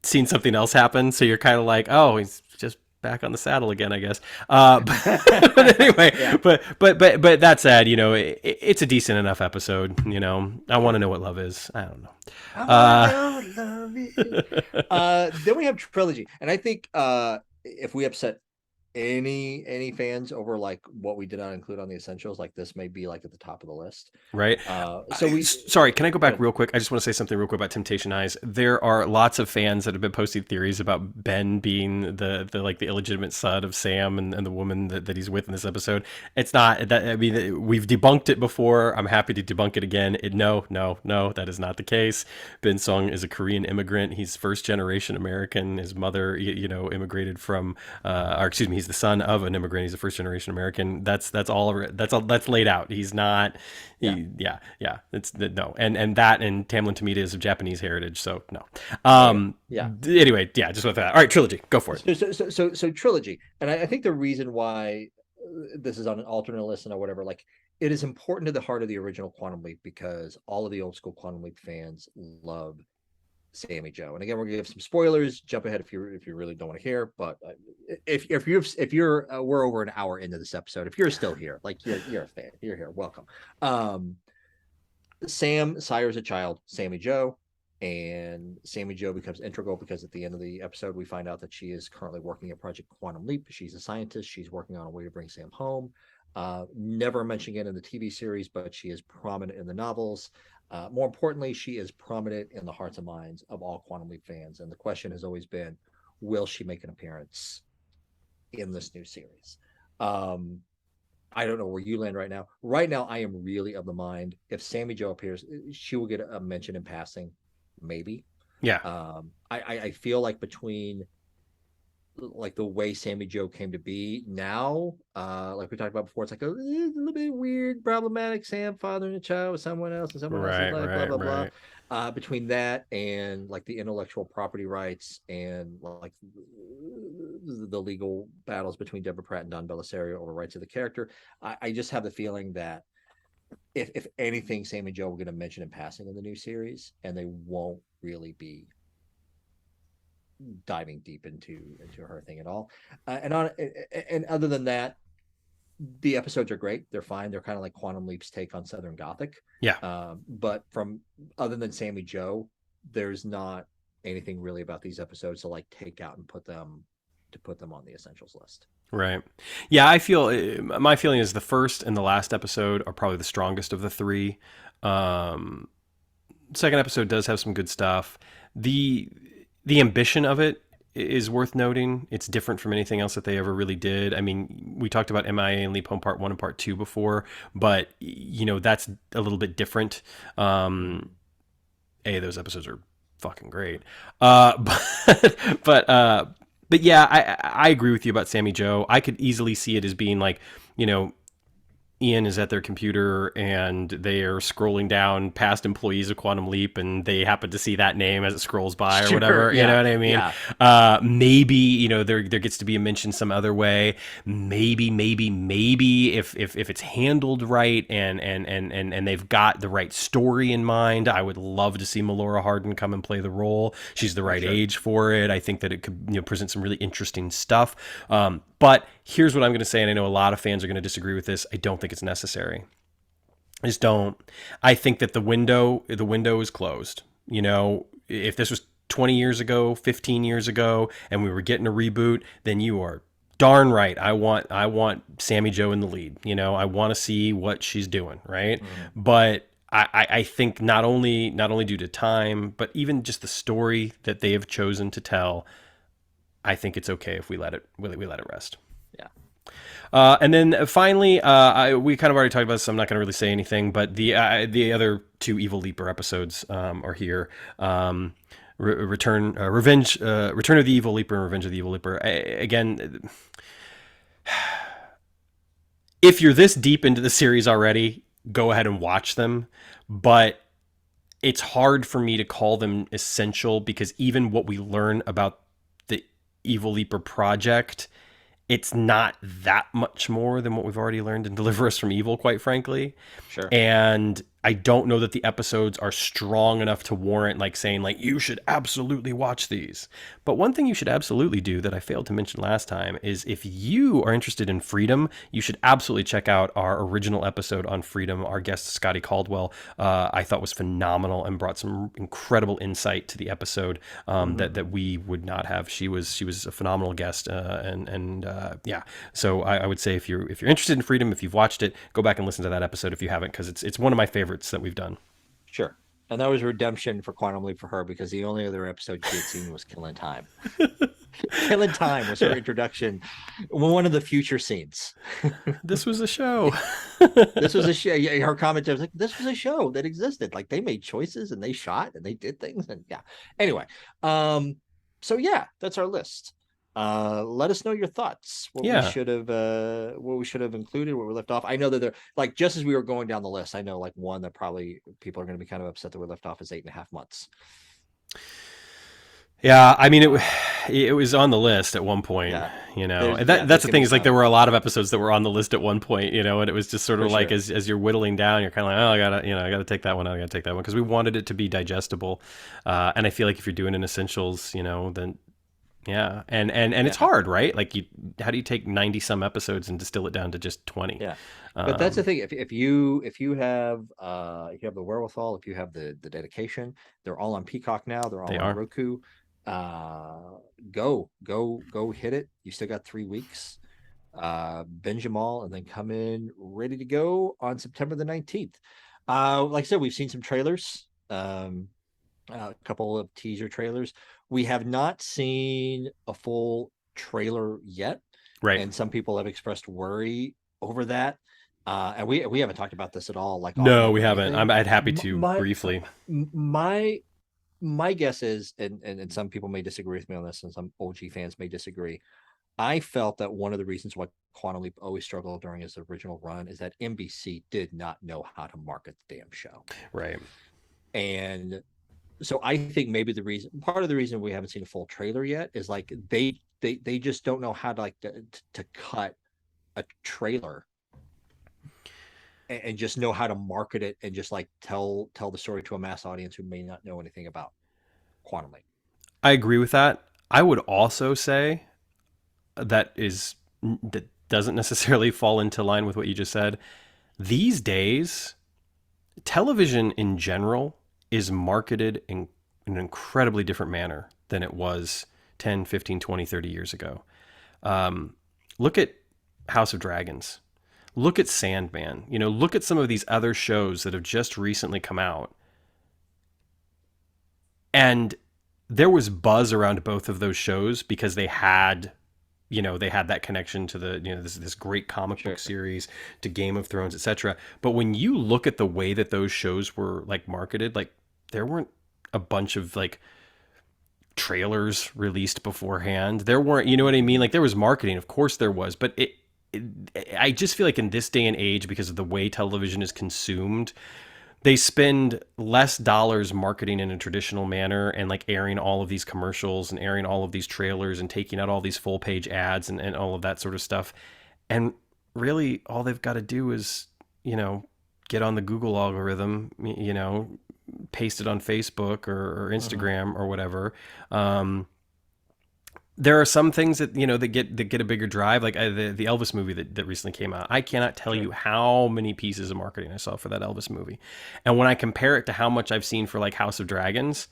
seen something else happen. So you're kind of like, oh, he's just back on the saddle again, I guess. But anyway, Yeah. but that said, it's a decent enough episode. I want to know what love is. I don't know. I wanna Uh, know love is. Then we have Trilogy, and I think if we upset any fans over like what we did not include on the essentials, like this may be like at the top of the list. Right. So we Sorry, can I go back good. real quick? I just want to say something real quick about Temptation Eyes. There are lots of fans that have been posting theories about Ben being the illegitimate son of Sam and the woman that he's with in this episode. It's not that. I mean, we've debunked it before. I'm happy to debunk it again. No, that is not the case. Ben Song is a Korean immigrant. He's first generation American. His mother, immigrated from, or excuse me, he's the son of an immigrant. He's a first generation American. That's laid out. He's not. Yeah. Yeah. It's no, and Tamlin Tomita is of Japanese heritage, so no. Okay. Yeah. Anyway, yeah, just with that. All right, trilogy, go for it. So Trilogy, and I think the reason why this is on an alternate list and or whatever, like it is important to the heart of the original Quantum Leap because all of the old school Quantum Leap fans love Sammy Joe. And again, we're gonna give some spoilers. Jump ahead if you really don't want to hear. But if you're we're over an hour into this episode. If you're still here, like you're a fan, you're here. Welcome. Um, Sam sires a child, Sammy Joe, and Sammy Joe becomes integral because at the end of the episode, we find out that she is currently working at Project Quantum Leap. She's a scientist. She's working on a way to bring Sam home. Never mentioning it in the TV series, but she is prominent in the novels. More importantly, she is prominent in the hearts and minds of all Quantum Leap fans. And the question has always been, will she make an appearance in this new series? Um, I don't know where you land right now. Right now, I am really of the mind if Sammy Joe appears, she will get a mention in passing, maybe. Yeah, I feel like between like the way Sammy Joe came to be now, like we talked about before, it's like a little bit weird, problematic. Sam fathering a child with someone else in someone else's right, life, blah right, blah blah. right. Between that and like the intellectual property rights and like the legal battles between Deborah Pratt and Don Bellisario over rights of the character. I just have the feeling that if anything, Sam and Joe were going to mention in passing in the new series, and they won't really be diving deep into her thing at all. And other than that, the episodes are great. They're fine. They're kind of like Quantum Leap's take on Southern Gothic. Yeah. But from other than Sammy Joe, there's not anything really about these episodes to like take out and put them on the essentials list. Right. Yeah, I feel my feeling is the first and the last episode are probably the strongest of the three. Um, Second episode does have some good stuff. The ambition of it is worth noting. It's different from anything else that they ever really did. I mean, we talked about MIA and Leap Home Part 1 and Part 2 before, but that's a little bit different. Those episodes are fucking great. But yeah, I agree with you about Sammy Joe. I could easily see it as being like, Ian is at their computer and they are scrolling down past employees of Quantum Leap and they happen to see that name as it scrolls by or whatever. You know what I mean? Yeah. Maybe, there gets to be a mention some other way. Maybe if it's handled right and they've got the right story in mind, I would love to see Melora Hardin come and play the role. She's the right age for it. I think that it could present some really interesting stuff. But here's what I'm going to say, and I know a lot of fans are going to disagree with this. I don't think it's necessary. I just don't. I think that the window is closed. If this was 20 years ago, 15 years ago, and we were getting a reboot, then you are darn right. I want Sammy Joe in the lead. I want to see what she's doing, right? But I think not only due to time, but even just the story that they have chosen to tell, I think it's okay if we let it rest. Yeah. And then finally, we kind of already talked about this, so I'm not going to really say anything, but the other two Evil Leaper episodes are here. Return of the Evil Leaper and Revenge of the Evil Leaper. Again, if you're this deep into the series already, go ahead and watch them, but it's hard for me to call them essential because even what we learn about the Evil Leaper project, it's not that much more than what we've already learned in Deliver Us from Evil, quite frankly. Sure. And I don't know that the episodes are strong enough to warrant saying you should absolutely watch these. But one thing you should absolutely do that I failed to mention last time is if you are interested in Freedom, you should absolutely check out our original episode on Freedom. Our guest, Scotty Caldwell, I thought was phenomenal and brought some incredible insight to the episode that we would not have. She was a phenomenal guest, yeah. So I would say if you're interested in Freedom, if you've watched it, go back and listen to that episode if you haven't, because it's one of my favorites that we've done. Sure. And that was redemption for Quantum Leap for her because the only other episode she had seen was Killing Time. Killing Time was her introduction. One of the future scenes. This was a show. This was a show. Yeah, her comment was like, this was a show that existed. They made choices and they shot and they did things. And yeah. Anyway. So yeah, that's our list. Let us know your thoughts. What we should have included, where we left off. I know that they're just as we were going down the list, I know one that probably people are going to be kind of upset that we left off is 8.5 months. Yeah, I mean it was on the list at one point, that's the thing is there were a lot of episodes that were on the list at one point, and it was just sort of as you're whittling down, you're kind of I gotta take that one, I gotta take that one, because we wanted it to be digestible, and I feel like if you're doing an essentials, then yeah, and it's hard, right? How do you take 90 some episodes and distill it down to just 20? Yeah, but that's the thing. If you have the wherewithal, if you have the dedication, they're all on Peacock now. They're all on Roku. Go hit it. You still got 3 weeks. Binge them all, and then come in ready to go on September the 19th. Like I said, we've seen some trailers. A couple of teaser trailers. We have not seen a full trailer yet, right? And some people have expressed worry over that. And we haven't talked about this at all. No, we haven't. I'd happy to briefly. My guess is, and some people may disagree with me on this, and some OG fans may disagree. I felt that one of the reasons why Quantum Leap always struggled during his original run is that NBC did not know how to market the damn show. Right. And So I think maybe part of the reason we haven't seen a full trailer yet is like they just don't know how to to cut a trailer and just know how to market it and just like tell the story to a mass audience who may not know anything about Quantum Leap. I agree with that. I would also say that doesn't necessarily fall into line with what you just said. These days, television in general is marketed in an incredibly different manner than it was 10, 15, 20, 30 years ago. Look at House of Dragons. Look at Sandman. Look at some of these other shows that have just recently come out. And there was buzz around both of those shows because they had that connection to this great comic book Sure. series, to Game of Thrones, etc. But when you look at the way that those shows were like marketed, like there weren't a bunch of like trailers released beforehand. There weren't, you know what I mean? Like there was marketing, of course there was, but it I just feel like in this day and age, because of the way television is consumed, they spend less dollars marketing in a traditional manner and like airing all of these commercials and airing all of these trailers and taking out all these full page ads and all of that sort of stuff. And really all they've got to do is, get on the Google algorithm, paste it on Facebook or Uh-huh. Instagram or whatever. There are some things that that get a bigger drive, like the Elvis movie that recently came out. I cannot tell Sure. you how many pieces of marketing I saw for that Elvis movie, and when I compare it to how much I've seen for like House of Dragons,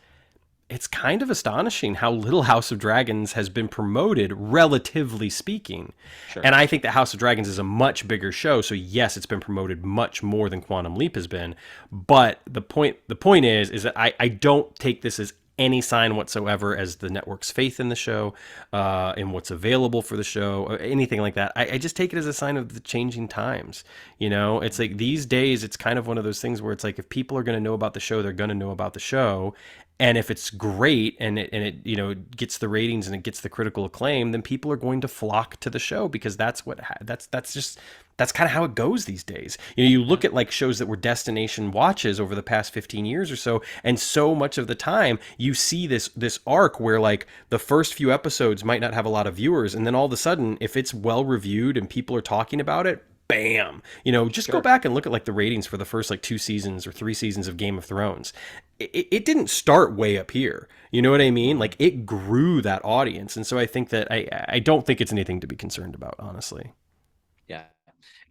it's kind of astonishing how little House of Dragons has been promoted, relatively speaking. Sure. And I think that House of Dragons is a much bigger show, so yes, it's been promoted much more than Quantum Leap has been. But the point is that I don't take this as any sign whatsoever as the network's faith in the show, in what's available for the show, or anything like that. I just take it as a sign of the changing times. It's like these days, it's kind of one of those things where it's like if people are going to know about the show, they're going to know about the show, and if it's great and it gets the ratings and it gets the critical acclaim, then people are going to flock to the show because that's kind of how it goes these days. You Yeah. look at like shows that were destination watches over the past 15 years or so, and so much of the time you see this arc where like the first few episodes might not have a lot of viewers, and then all of a sudden, if it's well reviewed and people are talking about it, bam. Just go Sure. back and look at like the ratings for the first like 2 seasons or 3 seasons of Game of Thrones. It didn't start way up here. You know what I mean? Mhm. Like it grew that audience. And so I think that I don't think it's anything to be concerned about, honestly. Yeah.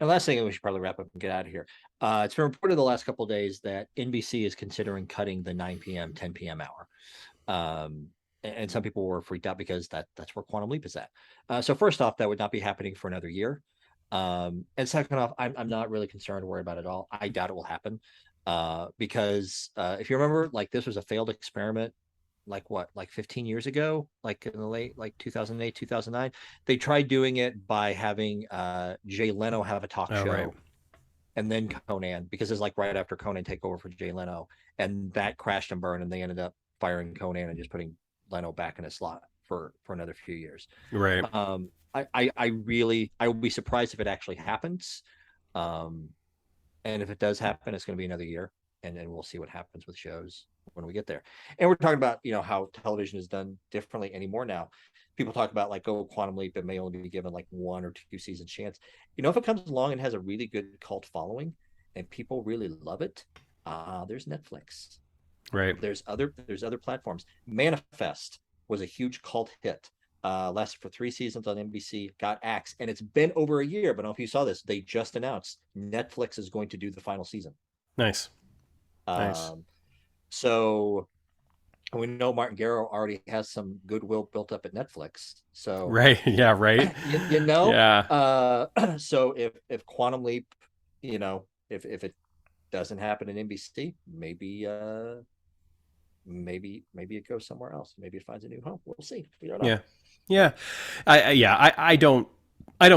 And last thing, we should probably wrap up and get out of here. It's been reported the last couple of days that NBC is considering cutting the 9 p.m., 10 p.m. hour. And some people were freaked out because that's where Quantum Leap is at. So first off, that would not be happening for another year. And second off, I'm not really concerned or worried about it at all. I doubt it will happen. Because if you remember, like this was a failed experiment like what, like 15 years ago, like in the late like 2008, 2009. They tried doing it by having Jay Leno have a talk Oh, right. show and then Conan, because it's like right after Conan take over for Jay Leno, and that crashed and burned, and they ended up firing Conan and just putting Leno back in his slot for another few years. Right. I would be surprised if it actually happens. Um, and if it does happen, it's going to be another year, and then we'll see what happens with shows when we get there. And we're talking about how television is done differently anymore now. People talk about like, oh, Quantum Leap, it may only be given like 1 or 2 season chance. If it comes along and has a really good cult following and people really love it, there's Netflix. Right. There's other platforms. Manifest was a huge cult hit. Lasted for 3 seasons on NBC, got axed, and it's been over a year. But I don't know if you saw this. They just announced Netflix is going to do the final season. Nice. Nice. Um, so we know Martin Garrow already has some goodwill built up at Netflix. So Right. Yeah. Right. you know, Yeah. so if Quantum Leap, if it doesn't happen in NBC, maybe it goes somewhere else. Maybe it finds a new home. We'll see. We don't know. Yeah. Yeah. I don't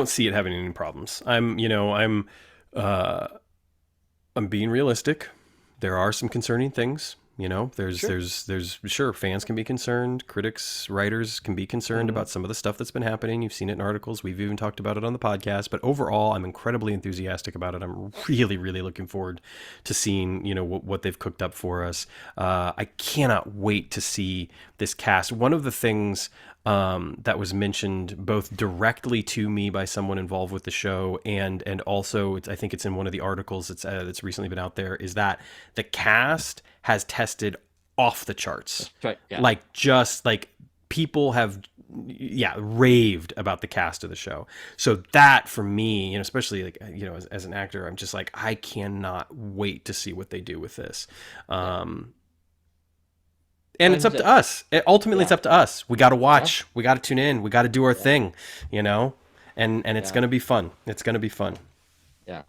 see it having any problems. Uh, I'm being realistic. There are some concerning things You know, Sure. there's sure fans can be concerned, critics, writers can be concerned Hmm. about some of the stuff that's been happening. You've seen it in articles. We've even talked about it on the podcast. But overall, I'm incredibly enthusiastic about it. I'm really, really looking forward to seeing what they've cooked up for us. I cannot wait to see this cast. One of the things that was mentioned both directly to me by someone involved with the show, and also I think it's in one of the articles that's recently been out there, is that the cast has tested off the charts. Right. Yeah. Like, just like, people have, yeah, raved about the cast of the show. So that, for me, especially like, as an actor, I'm just like, I cannot wait to see what they do with this. Yeah. And it's And up to us. Ultimately, it's yeah. up to us. We got to Yeah. watch. We got to tune in. We got to do our Yeah. thing, you know? And it's Yeah. going to be fun. It's going to be fun. Yeah.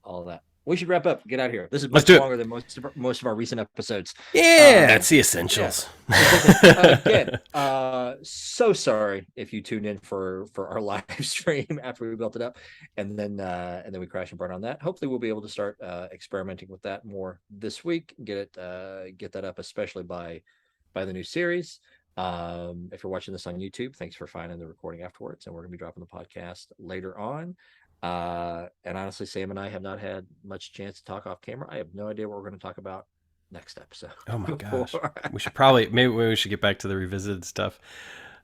All of that. We should wrap up. Get out of here. This is Let's much do it. longer than most of our recent episodes. Yeah, it's the Yeah, essentials. exactly. Again, so sorry if you tuned in for our live stream after we built it up, and then we crash and burn on that. Hopefully, we'll be able to start experimenting with that more this week. Get that up, especially by the new series. If you're watching this on YouTube, thanks for finding the recording afterwards, and we're gonna be dropping the podcast later on. And honestly, Sam and I have not had much chance to talk off camera. I have no idea what we're going to talk about next episode. Oh my gosh. We should maybe we should get back to the revisited stuff.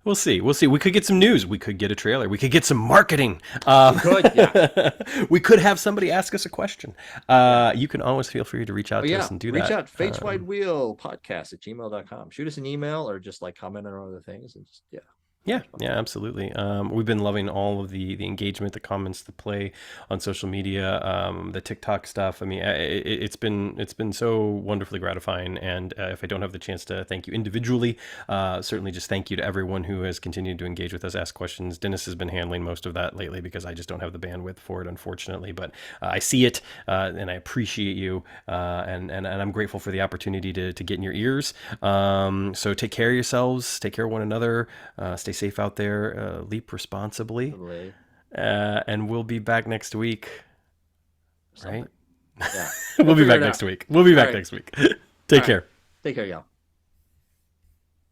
We'll see. We'll see. We could get some news. We could get a trailer. We could get some marketing. Yeah. We could have somebody ask us a question. Yeah. You can always feel free to reach out Oh to yeah, us and do reach that. out. Fates Wide Wheel podcast at gmail.com. Shoot us an email or just like comment on other things and just Yeah, absolutely. We've been loving all of the engagement, the comments, the play on social media, the TikTok stuff. I mean, it's been so wonderfully gratifying. And if I don't have the chance to thank you individually, certainly just thank you to everyone who has continued to engage with us, ask questions. Dennis has been handling most of that lately because I just don't have the bandwidth for it, unfortunately. But I see it, and I appreciate you, and I'm grateful for the opportunity to get in your ears. So take care of yourselves, take care of one another, stay safe out there, leap responsibly, totally. and we'll be back next week. Something. Right? Yeah. We'll be figure back it next out. week. We'll be All back right. next week. All Take right. care. Take care, y'all.